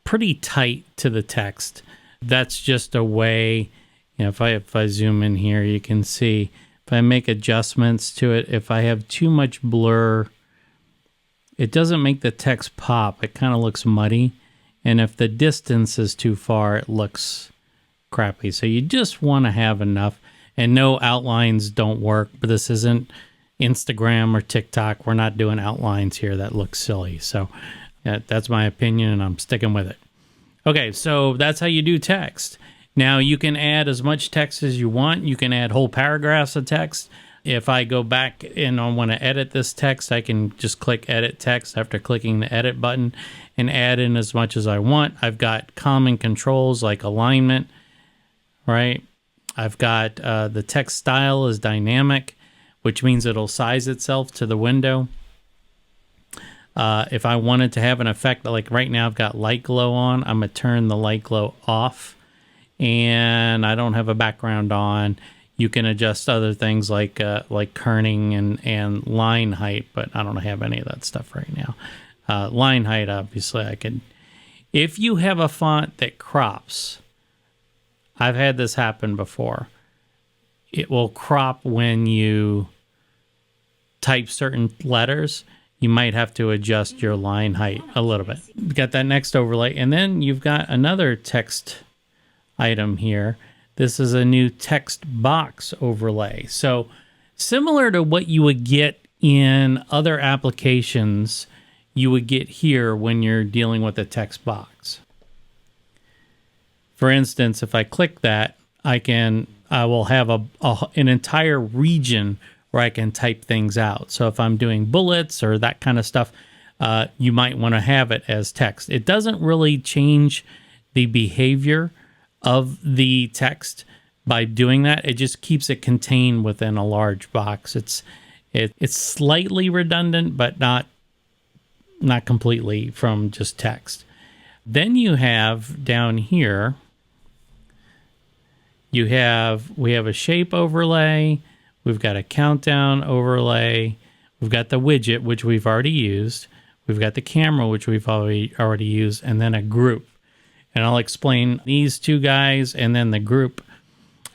pretty tight to the text. That's just a way, if I zoom in here, you can see if I make adjustments to it, if I have too much blur, it doesn't make the text pop. It kind of looks muddy. And if the distance is too far, it looks crappy. So you just want to have enough. And no, outlines don't work, but this isn't Instagram or TikTok. We're not doing outlines here. That looks silly. So that's my opinion, and I'm sticking with it. Okay, so that's how you do text. Now you can add as much text as you want. You can add whole paragraphs of text. If I go back and I want to edit this text, I can just click edit text after clicking the edit button and add in as much as I want. I've got common controls like alignment, right? I've got the text style is dynamic, which means it'll size itself to the window. If I wanted to have an effect, like right now I've got light glow on, I'm going to turn the light glow off, and I don't have a background on. You can adjust other things like kerning and line height, but I don't have any of that stuff right now. Line height, obviously, I can. If you have a font that crops, I've had this happen before. It will crop when you type certain letters. You might have to adjust your line height a little bit. You've got that next overlay, and then you've got another text item here. This is a new text box overlay. So similar to what you would get in other applications, you would get here when you're dealing with a text box. For instance, if I click that, I will have an entire region where I can type things out. So if I'm doing bullets or that kind of stuff, you might want to have it as text. It doesn't really change the behavior of the text by doing that. It just keeps it contained within a large box. It's slightly redundant, but not completely from just text. Then you have down here, we have a shape overlay, we've got a countdown overlay, we've got the widget, which we've already used, we've got the camera, which we've already used, and then a group. And I'll explain these two guys and then the group.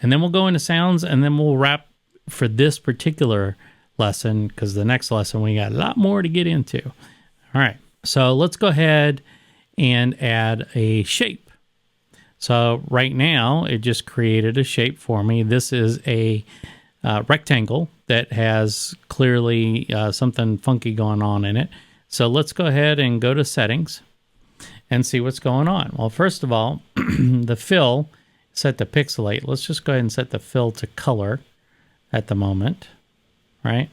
And then we'll go into sounds, and then we'll wrap for this particular lesson, because the next lesson we got a lot more to get into. All right, so let's go ahead and add a shape. So right now, it just created a shape for me. This is a rectangle that has clearly something funky going on in it. So let's go ahead and go to settings and see what's going on. Well, first of all, the fill set to pixelate. Let's just go ahead and set the fill to color at the moment, right?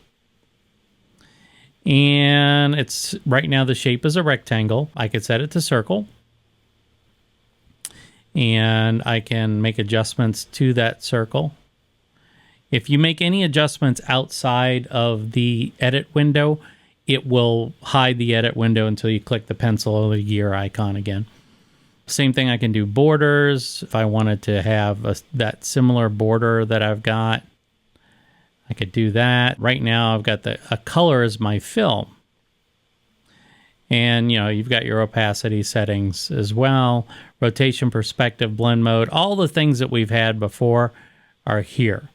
And it's right now the shape is a rectangle. I could set it to circle, and I can make adjustments to that circle. If you make any adjustments outside of the edit window, it will hide the edit window until you click the pencil or the gear icon again. Same thing, I can do borders. If I wanted to have that similar border that I've got, I could do that. Right now I've got a color as my fill. And you've got your opacity settings as well. Rotation, perspective, blend mode, all the things that we've had before are here.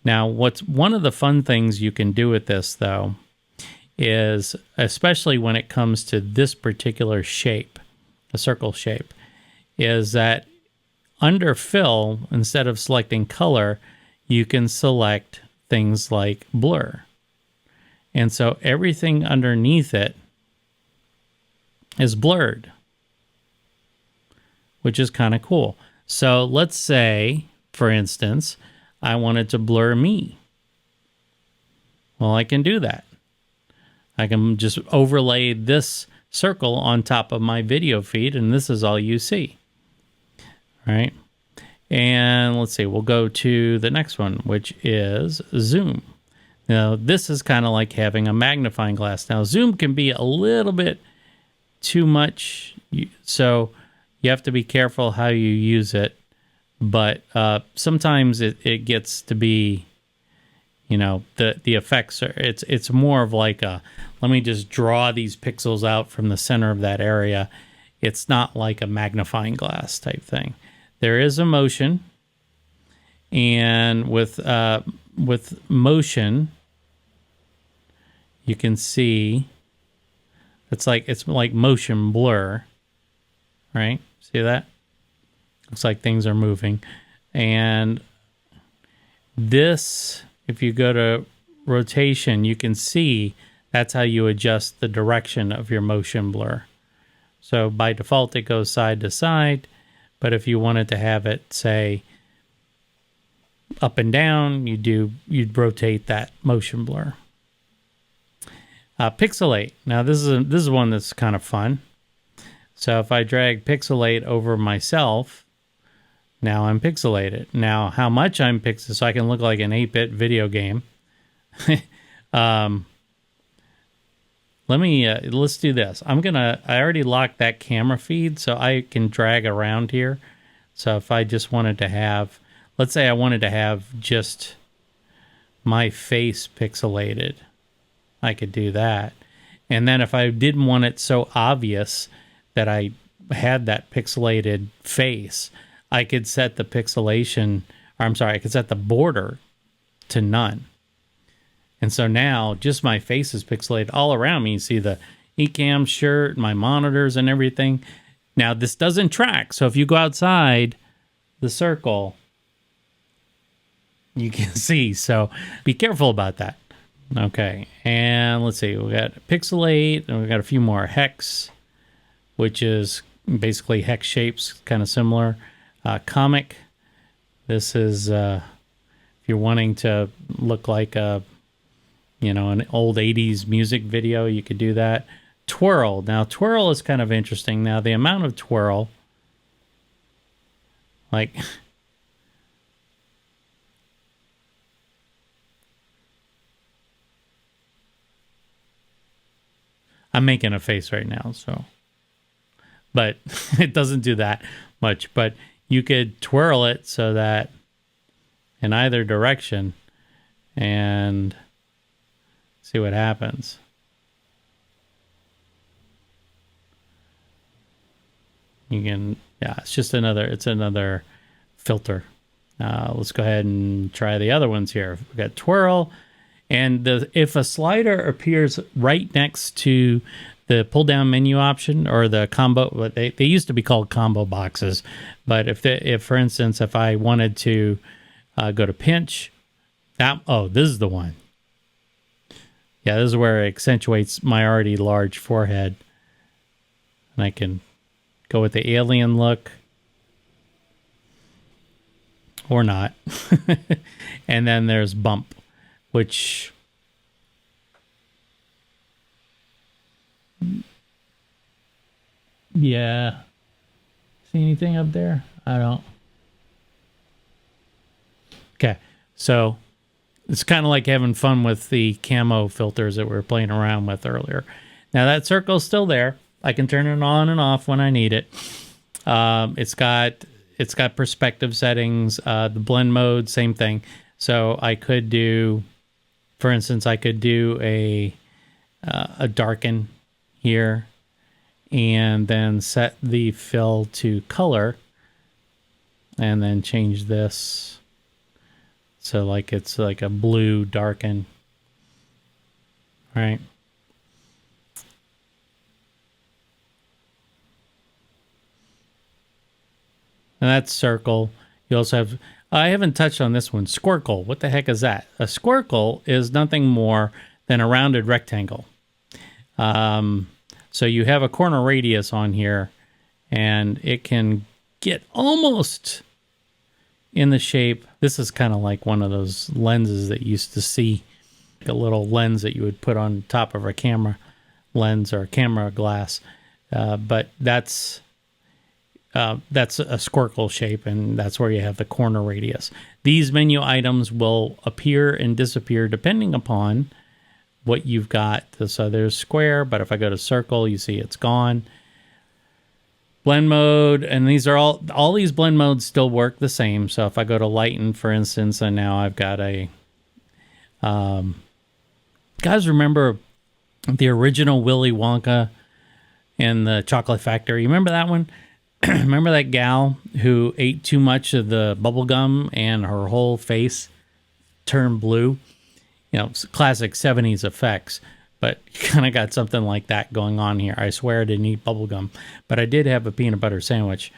Now, what's one of the fun things you can do with this though, is especially when it comes to this particular shape, the circle shape, is that under fill, instead of selecting color, you can select things like blur. And so everything underneath it is blurred. which is kind of cool. So let's say, for instance, I wanted to blur me. Well, I can do that. I can just overlay this circle on top of my video feed, and this is all you see. All right. And let's see, we'll go to the next one, which is zoom. Now, this is kind of like having a magnifying glass. Now, zoom can be a little bit too much, so you have to be careful how you use it. But sometimes it gets to be, you know, the effects are, it's more of like a, let me just draw these pixels out from the center of that area. It's not like a magnifying glass type thing. There is a motion, and with motion, you can see it's like motion blur, right? See that? Looks like things are moving. And this, if you go to rotation, you can see that's how you adjust the direction of your motion blur. So by default, it goes side to side. But if you wanted to have it, say, up and down, you'd rotate that motion blur. Pixelate. Now this is one that's kind of fun. So if I drag pixelate over myself, now I'm pixelated. Now how much I'm pixelated, so I can look like an 8-bit video game. Let's do this. I already locked that camera feed, so I can drag around here. So if I just wanted to have, let's say I wanted to have just my face pixelated, I could do that. And then if I didn't want it so obvious that I had that pixelated face, I could set the pixelation, or I'm sorry, I could set the border to none. And so now just my face is pixelated all around me. You see the Ecamm shirt, my monitors and everything. Now this doesn't track. So if you go outside the circle, you can see. So be careful about that. Okay. And let's see, we got pixelate and we got a few more hex, which is basically hex shapes, kind of similar. Comic. This is, if you're wanting to look like a, you know, an old 80s music video, you could do that. Twirl. Now, twirl is kind of interesting. Now, the amount of twirl, like, I'm making a face right now, so, but it doesn't do that much. But you could twirl it so that in either direction and see what happens. You can, yeah, it's another filter. Let's go ahead and try the other ones here. We've got twirl, and if a slider appears right next to the pull down menu option or the combo, they used to be called combo boxes, but if for instance, if I wanted to go to pinch, this is the one. Yeah, this is where it accentuates my already large forehead. And I can go with the alien look. Or not. And then there's bump, which... yeah. See anything up there? I don't. Okay, so... it's kind of like having fun with the camo filters that we were playing around with earlier. Now that circle's still there. I can turn it on and off when I need it. It's got perspective settings, the blend mode, same thing. So I could do, for instance, I could do a darken here, and then set the fill to color, and then change this. So like it's like a blue darken, right? And that's circle. You also have, I haven't touched on this one, squircle. What the heck is that? A squircle is nothing more than a rounded rectangle. So you have a corner radius on here, and it can get almost in the shape. This is kind of like one of those lenses that you used to see, a little lens that you would put on top of a camera lens or a camera glass. But that's a squircle shape, and that's where you have the corner radius. These menu items will appear and disappear depending upon what you've got. So there's square, but if I go to circle, you see it's gone. Blend mode, and these are all these blend modes still work the same. So if I go to lighten, for instance, and now I've got a guys, remember the original Willy Wonka and the Chocolate Factory? You remember that one? Remember that gal who ate too much of the bubble gum and her whole face turned blue? You know, classic 70s effects, but kind of got something like that going on here. I swear I didn't eat bubble gum, but I did have a peanut butter sandwich,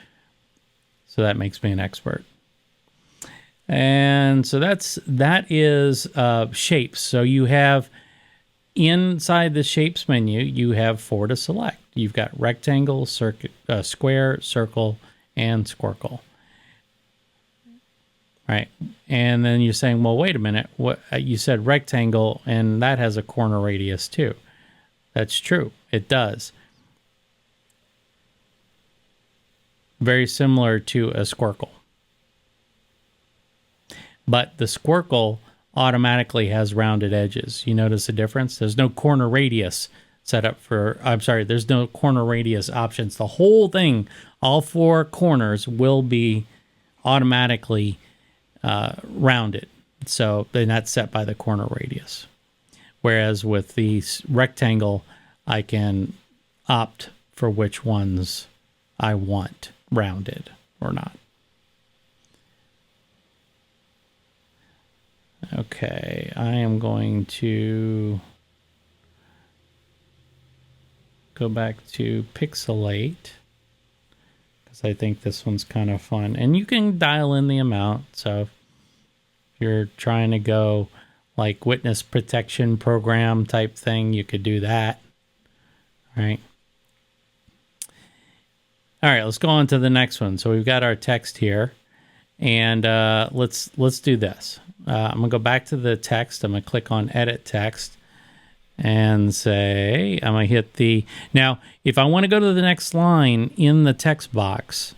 so that makes me an expert. And so that is shapes. So you have inside the shapes menu, you have 4 to select. You've got rectangle, square, circle, and squircle. Right. And then you're saying, well, wait a minute. What you said rectangle, and that has a corner radius too. That's true. It does. Very similar to a squircle. But the squircle automatically has rounded edges. You notice the difference? There's no corner radius set up for, there's no corner radius options. The whole thing, all 4 corners will be automatically rounded. So they're not set by the corner radius. Whereas with the rectangle, I can opt for which ones I want rounded or not. Okay, I am going to go back to Pixelate because I think this one's kind of fun. And you can dial in the amount. So if you're trying to go like witness protection program type thing, you could do that. All right. All right, let's go on to the next one. So we've got our text here, and let's do this. I'm gonna go back to the text. I'm gonna click on Edit Text and say, I'm gonna hit the, now if I want to go to the next line in the text box,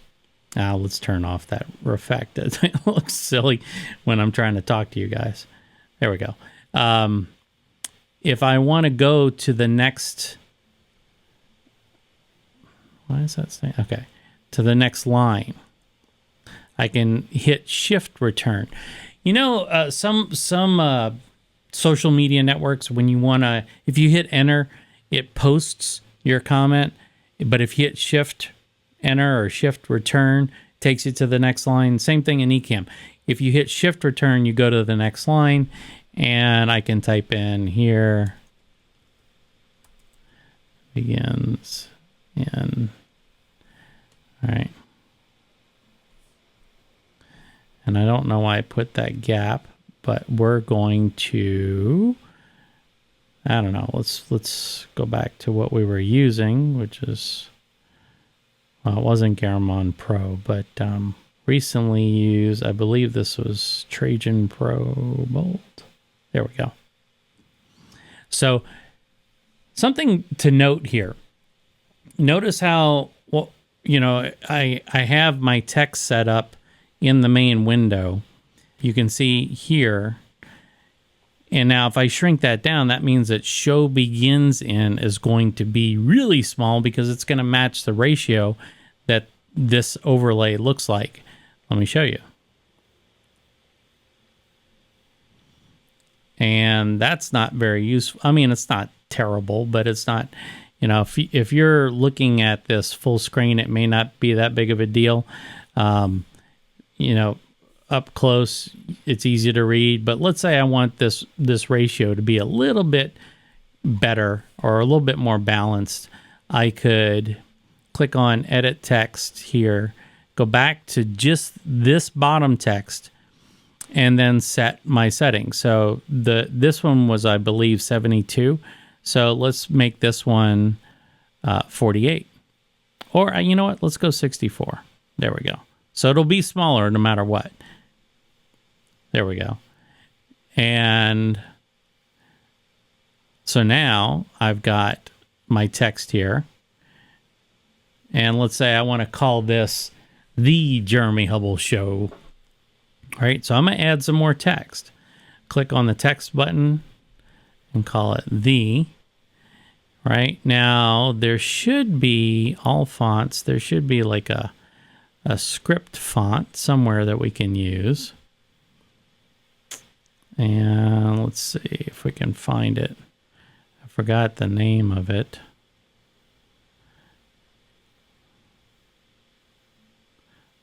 let's turn off that effect. It looks silly when I'm trying to talk to you guys. There we go. If I want to go to the next, why is that saying? Okay, to the next line, I can hit Shift Return. You know, some social media networks, when you want to, if you hit Enter, it posts your comment. But if you hit Shift Enter or Shift Return, it takes you to the next line. Same thing in Ecamm. If you hit Shift Return, you go to the next line, and I can type in here, begins in, all right. And I don't know why I put that gap, but we're going to, I don't know, let's go back to what we were using, which is, well, it wasn't Garamond Pro, but recently used, I believe this was Trajan Pro Bolt. There we go. So something to note here. Notice how, well, you know, I have my text set up in the main window. You can see here, and now if I shrink that down, that means that show begins in is going to be really small because it's going to match the ratio that this overlay looks like. Let me show you. And that's not very useful. I mean, it's not terrible, but it's not, you know, if you're looking at this full screen, it may not be that big of a deal. You know, up close, it's easy to read. But let's say I want this ratio to be a little bit better or a little bit more balanced. I could click on Edit Text here, go back to just this bottom text, and then set my settings. So this one was, I believe, 72. So let's make this one 48. Or you know what? Let's go 64. There we go. So it'll be smaller no matter what. There we go. And so now I've got my text here. And let's say I want to call this The Jeremy Hubble Show. All right, so I'm going to add some more text. Click on the text button and call it The. Right now, there should be all fonts. There should be like a script font somewhere that we can use. And let's see if we can find it. I forgot the name of it.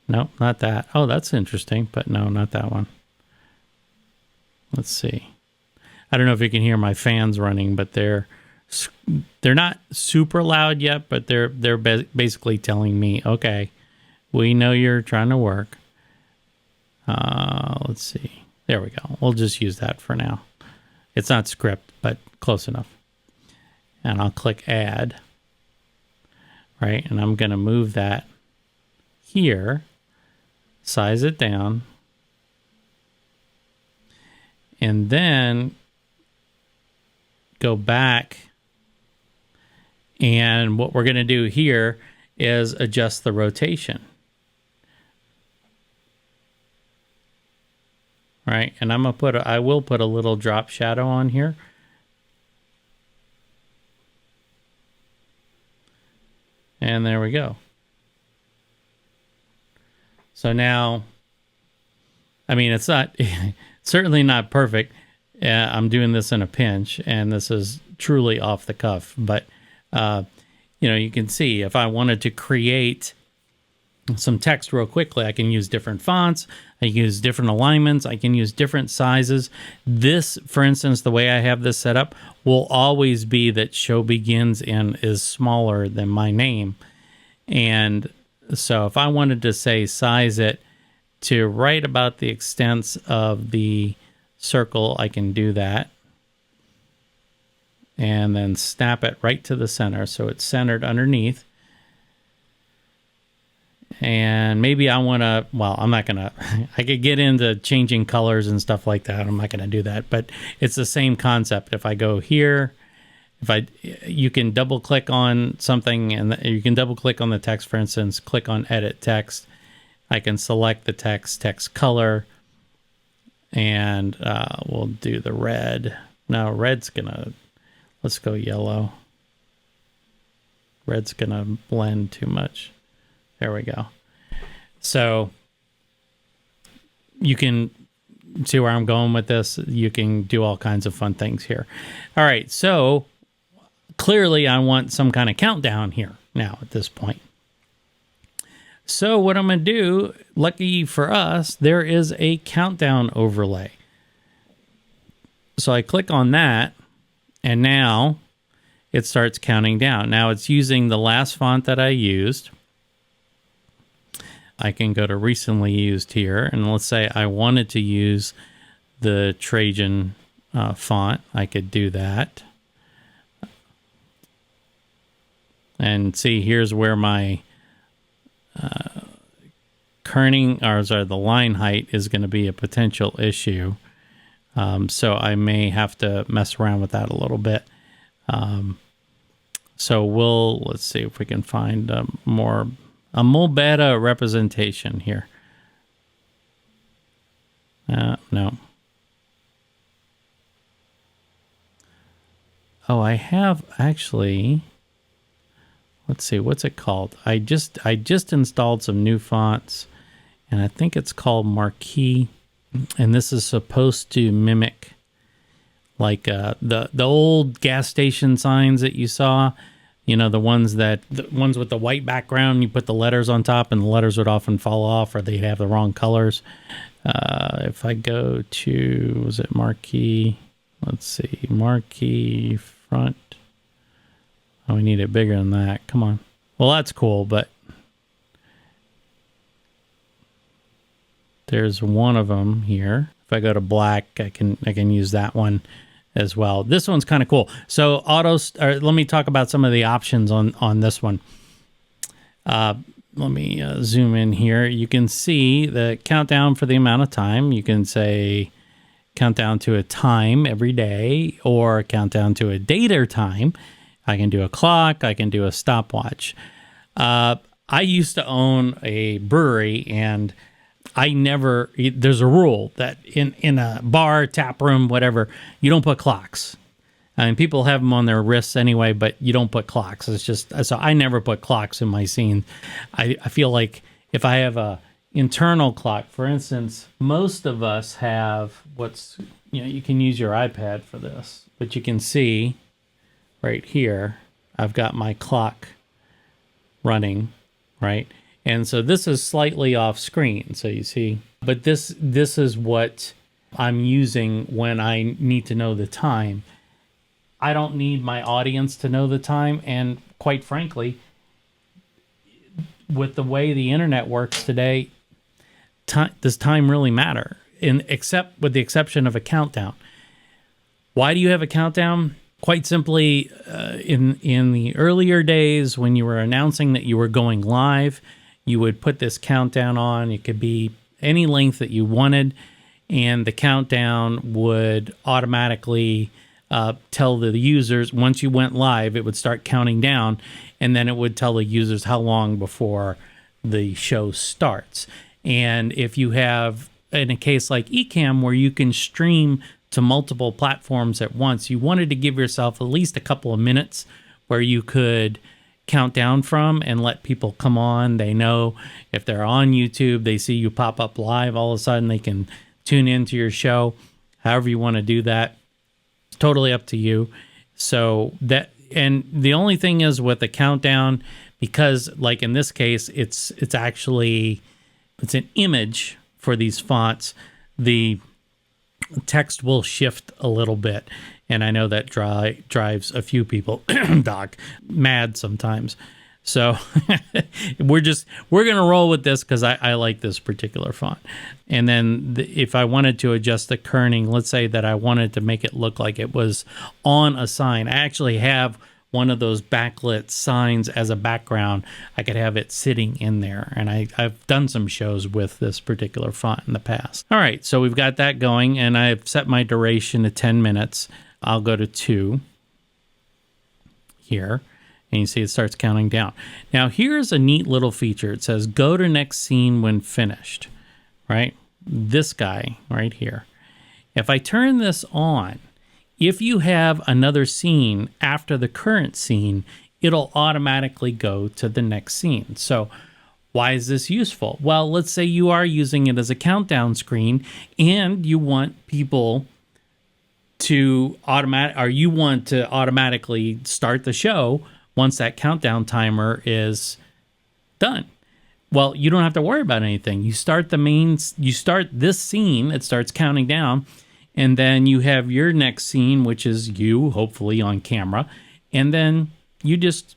Nope, not that. Oh, that's interesting, but no, not that one. Let's see. I don't know if you can hear my fans running, but they're not super loud yet, but they're basically telling me, okay, we know you're trying to work. Let's see. There we go. We'll just use that for now. It's not script, but close enough. And I'll click add. Right, and I'm going to move that here. Size it down. And then go back. And what we're going to do here is adjust the rotation. All right, and I'm going to I will put a little drop shadow on here. And there we go. So now, I mean, it's not, certainly not perfect. I'm doing this in a pinch, and this is truly off the cuff. But, you know, you can see if I wanted to create some text real quickly, I can use different fonts. I can use different alignments. I can use different sizes. This, for instance, the way I have this set up will always be that show begins and is smaller than my name. And so if I wanted to say size it to right about the extents of the circle, I can do that. And then snap it right to the center so it's centered underneath. And maybe I want to, well, I'm not going to, I could get into changing colors and stuff like that. I'm not going to do that, but it's the same concept. If I go here, you can double click on something and you can double click on the text, for instance, click on edit text. I can select the text color, and we'll do the red. No, red's gonna, let's go yellow. Red's gonna blend too much. There we go. So you can see where I'm going with this. You can do all kinds of fun things here. All right, so clearly I want some kind of countdown here now at this point. So what I'm going to do, lucky for us, there is a countdown overlay. So I click on that, and now it starts counting down. Now it's using the last font that I used. I can go to recently used here, and let's say I wanted to use the Trajan font. I could do that. And see, here's where my kerning, or sorry, the line height is going to be a potential issue. So I may have to mess around with that a little bit. So let's see if we can find a more better representation here. No. Oh, I have actually. Let's see, what's it called? I just installed some new fonts, and I think it's called Marquee, and this is supposed to mimic like the old gas station signs that you saw. You know, the ones with the white background, you put the letters on top and the letters would often fall off, or they'd have the wrong colors. If I go to, was it Marquee? Let's see, Marquee front. Oh, we need it bigger than that. Come on. Well, that's cool, but there's one of them here. If I go to black, I can use that one as well. This one's kind of cool. So let me talk about some of the options on this one. let me zoom in here. You can see the countdown for the amount of time. You can say countdown to a time every day, or countdown to a date or time. I can do a clock. I can do a stopwatch. I used to own a brewery, and there's a rule that in a bar, tap room, whatever, you don't put clocks. I mean, people have them on their wrists anyway, but you don't put clocks. It's just, so I never put clocks in my scene. I feel like if I have a internal clock, for instance, most of us have you can use your iPad for this, but you can see right here, I've got my clock running, right? And so this is slightly off screen. So you see, but this is what I'm using when I need to know the time. I don't need my audience to know the time. And quite frankly, with the way the internet works today, does time really matter? Except with the exception of a countdown. Why do you have a countdown? Quite simply, in the earlier days when you were announcing that you were going live, you would put this countdown on. It could be any length that you wanted, and the countdown would automatically tell the users, once you went live, it would start counting down, and then it would tell the users how long before the show starts. And if you have, in a case like Ecamm, where you can stream to multiple platforms at once, you wanted to give yourself at least a couple of minutes where you could count down from and let people come on. They know if they're on YouTube, they see you pop up live, all of a sudden they can tune into your show. However you want to do that, it's totally up to you. So that, and the only thing is with the countdown, because like in this case, it's an image for these fonts, the text will shift a little bit. And I know that drives a few people, Doc, mad sometimes. So we're going to roll with this because I like this particular font. And then if I wanted to adjust the kerning, let's say that I wanted to make it look like it was on a sign. I actually have one of those backlit signs as a background. I could have it sitting in there. And I've done some shows with this particular font in the past. All right, so we've got that going, and I've set my duration to 10 minutes. I'll go to 2 here, and you see it starts counting down. Now, here's a neat little feature. It says, go to next scene when finished, right? This guy right here. If I turn this on, if you have another scene after the current scene, it'll automatically go to the next scene. So why is this useful? Well, let's say you are using it as a countdown screen and you want people to automatically start the show once that countdown timer is done. Well, you don't have to worry about anything. You start this scene, it starts counting down, and then you have your next scene, which is you, hopefully on camera, and then you just,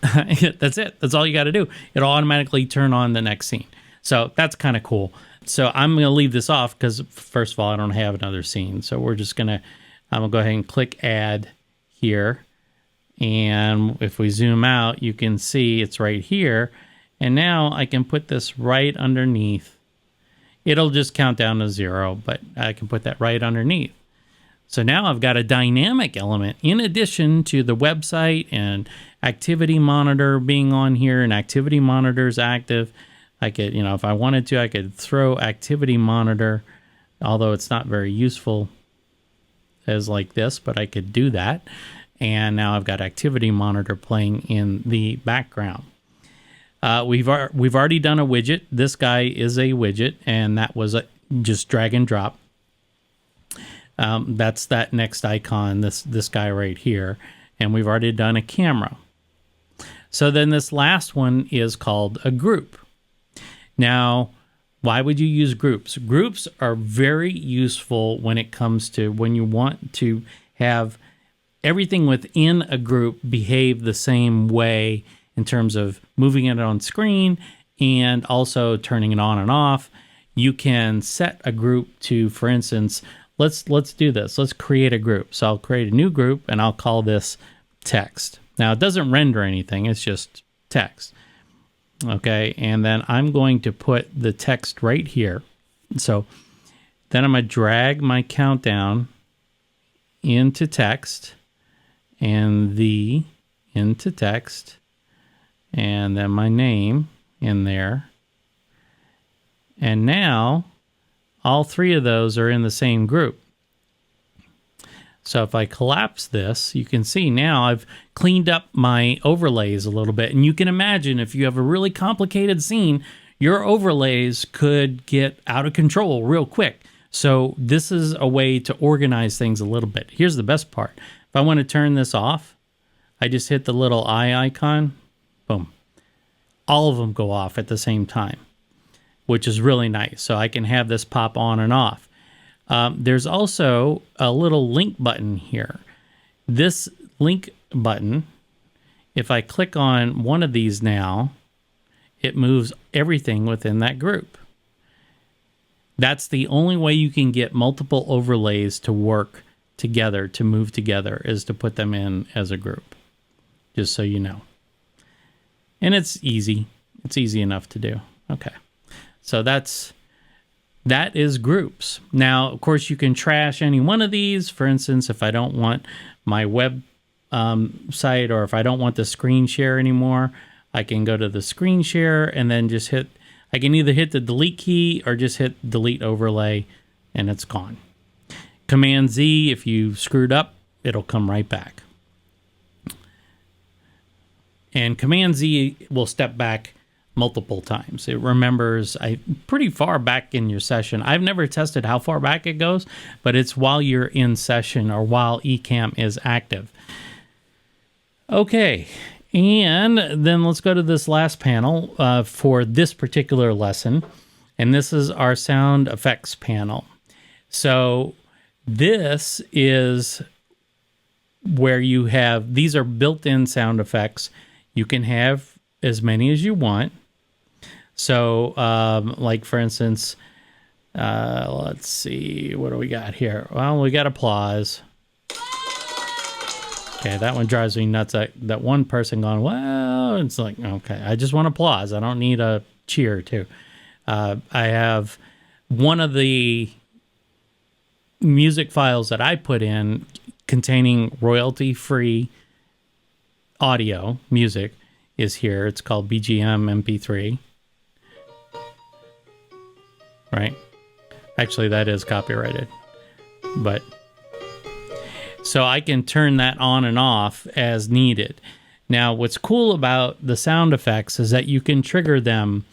that's it. That's all you got to do. It'll automatically turn on the next scene. So that's kind of cool. So I'm going to leave this off because, first of all, I don't have another scene. So I'm going to go ahead and click add here. And if we zoom out, you can see it's right here. And now I can put this right underneath. It'll just count down to 0, but I can put that right underneath. So now I've got a dynamic element in addition to the website and activity monitor being on here, and activity monitor is active. I could, if I wanted to, I could throw activity monitor, although it's not very useful as like this, but I could do that. And now I've got activity monitor playing in the background. We've already done a widget. This guy is a widget, and that was just drag and drop. That's that next icon, this guy right here. And we've already done a camera. So then this last one is called a group. Now, why would you use groups? Groups are very useful when it comes to when you want to have everything within a group behave the same way in terms of moving it on screen and also turning it on and off. You can set a group to, for instance, let's do this. Let's create a group. So I'll create a new group and I'll call this text. Now, it doesn't render anything. It's just text. Okay, and then I'm going to put the text right here. So then I'm going to drag my countdown into text and the into text, and then my name in there. And now all three of those are in the same group. So if I collapse this, you can see now I've cleaned up my overlays a little bit. And you can imagine if you have a really complicated scene, your overlays could get out of control real quick. So this is a way to organize things a little bit. Here's the best part. If I want to turn this off, I just hit the little eye icon. Boom. All of them go off at the same time, which is really nice. So I can have this pop on and off. There's also a little link button here. This link button, if I click on one of these now, it moves everything within that group. That's the only way you can get multiple overlays to work together, to move together, is to put them in as a group, just so you know. And it's easy. It's easy enough to do. Okay. So that is groups. Now, of course, you can trash any one of these. For instance, if I don't want my web site, or if I don't want the screen share anymore, I can go to the screen share and then just hit, I can either hit the delete key or just hit delete overlay and it's gone. Command Z, if you screwed up, it'll come right back. And Command Z will step back multiple times. It remembers pretty far back in your session. I've never tested how far back it goes, but it's while you're in session or while Ecamm is active. Okay, and then let's go to this last panel for this particular lesson, and this is our sound effects panel. So this is where you have, these are built-in sound effects. You can have as many as you want. So, like for instance, let's see, what do we got here? Well, we got applause. Okay, that one drives me nuts. That one person going, well, it's like, okay, I just want applause. I don't need a cheer too. I have one of the music files that I put in containing royalty-free audio music is here. It's called BGM MP3. Right? Actually, that is copyrighted. But so I can turn that on and off as needed. Now, what's cool about the sound effects is that you can trigger them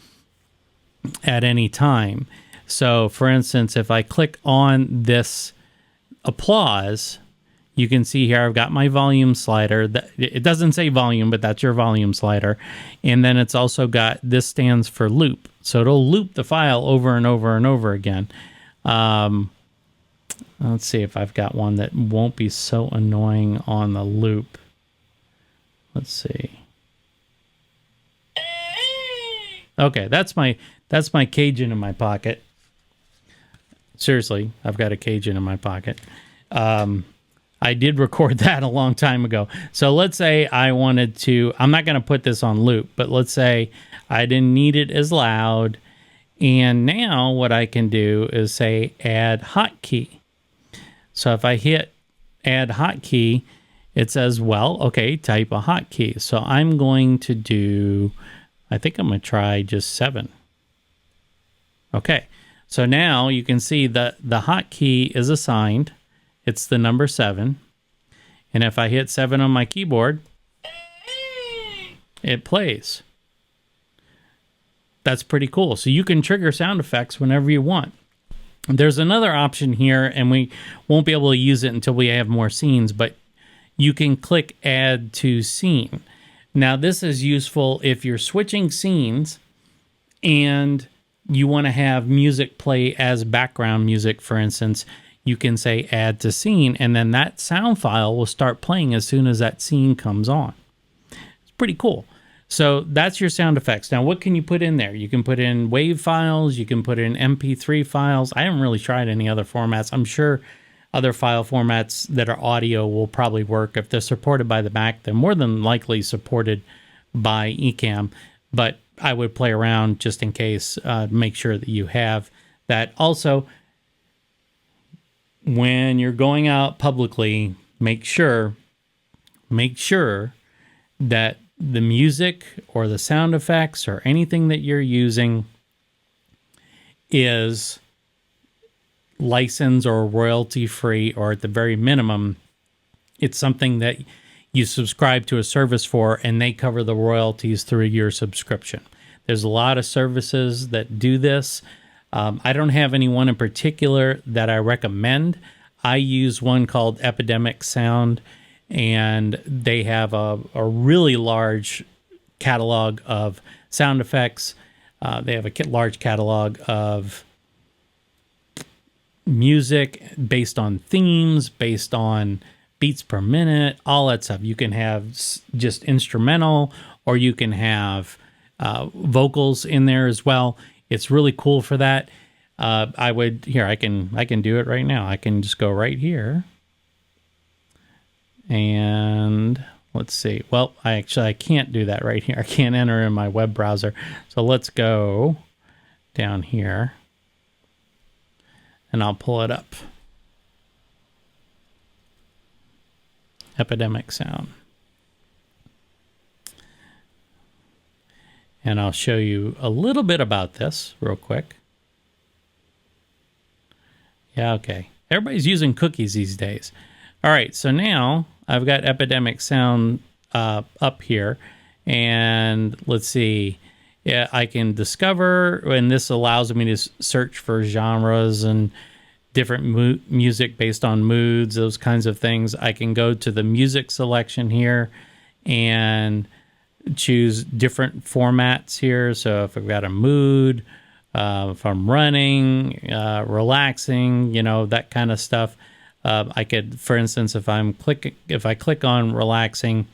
at any time. So, for instance, if I click on this applause, you can see here I've got my volume slider. It doesn't say volume, but that's your volume slider. And then it's also got, this stands for loop. So it'll loop the file over and over and over again. Let's see if I've got one that won't be so annoying on the loop. Let's see. Okay, that's my Cajun in my pocket. Seriously, I've got a Cajun in my pocket. I did record that a long time ago. So let's say I wanted to, I'm not going to put this on loop, but let's say I didn't need it as loud. And now what I can do is say add hotkey. So if I hit add hotkey, it says, well, okay, type a hotkey. So I'm going to do, I think I'm going to try just 7. Okay. So now you can see that the hotkey is assigned. It's the number 7. And if I hit 7 on my keyboard, it plays. That's pretty cool. So you can trigger sound effects whenever you want. There's another option here, and we won't be able to use it until we have more scenes, but you can click add to scene. Now this is useful if you're switching scenes and you want to have music play as background music, for instance. You can say add to scene, and then that sound file will start playing as soon as that scene comes on. It's pretty cool. So that's your sound effects. Now, what can you put in there? You can put in WAV files. You can put in MP3 files. I haven't really tried any other formats. I'm sure other file formats that are audio will probably work. If they're supported by the Mac, they're more than likely supported by Ecamm. But I would play around just in case, make sure that you have that. Also, when you're going out publicly, make sure that the music or the sound effects or anything that you're using is licensed or royalty free, or at the very minimum, it's something that you subscribe to a service for and they cover the royalties through your subscription. There's a lot of services that do this. I don't have any one in particular that I recommend. I use one called Epidemic Sound, and they have a really large catalog of sound effects. They have a large catalog of music based on themes, based on beats per minute, all that stuff. You can have just instrumental, or you can have vocals in there as well. It's really cool for that. I can do it right now. I can just go right here. And let's see. Well, I can't do that right here. I can't enter in my web browser. So let's go down here and I'll pull it up. Epidemic Sound. And I'll show you a little bit about this real quick. Yeah, okay. Everybody's using cookies these days. All right, so now I've got Epidemic Sound up here. And let's see. Yeah, I can discover, and this allows me to search for genres and different music based on moods, those kinds of things. I can go to the music selection here and choose different formats here. So if I've got a mood, if I'm running, relaxing, that kind of stuff. I could, for instance, if I click on relaxing,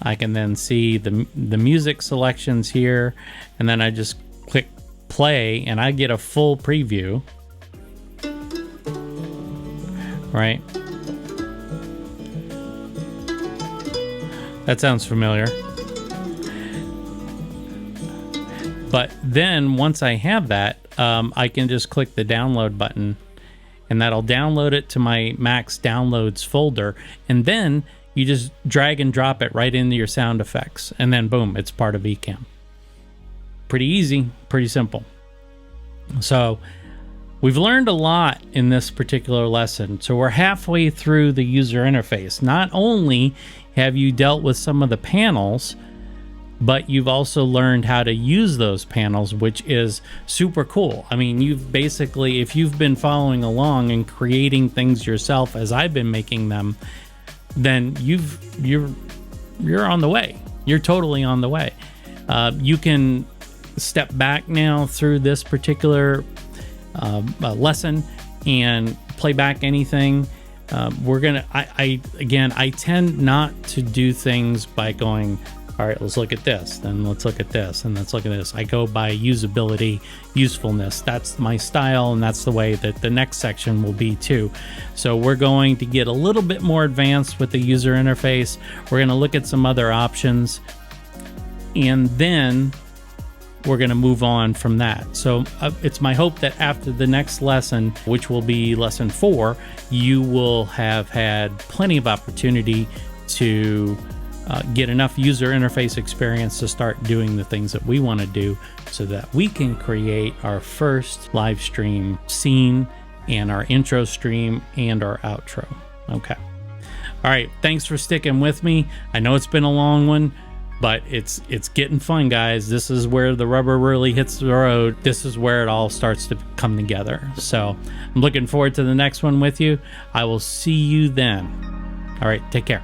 I can then see the music selections here, and then I just click play and I get a full preview. Right? That sounds familiar. But then once I have that, I can just click the download button, and that'll download it to my Mac's downloads folder. And then you just drag and drop it right into your sound effects. And then boom, it's part of Ecamm. Pretty easy, pretty simple. So we've learned a lot in this particular lesson. So we're halfway through the user interface. Not only have you dealt with some of the panels, but you've also learned how to use those panels, which is super cool. I mean, you've basically, if you've been following along and creating things yourself as I've been making them, then you're on the way. You're totally on the way. You can step back now through this particular lesson and play back anything. I tend not to do things by going, all right, let's look at this, then let's look at this, and let's look at this. I go by usability, usefulness. That's my style, and that's the way that the next section will be too. So we're going to get a little bit more advanced with the user interface. We're going to look at some other options, and then we're going to move on from that. So it's my hope that after the next lesson, which will be lesson 4, you will have had plenty of opportunity to get enough user interface experience to start doing the things that we want to do, so that we can create our first live stream scene and our intro stream and our outro. Okay. All right. Thanks for sticking with me. I know it's been a long one, but it's getting fun, guys. This is where the rubber really hits the road. This is where it all starts to come together. So I'm looking forward to the next one with you. I will see you then. All right. Take care.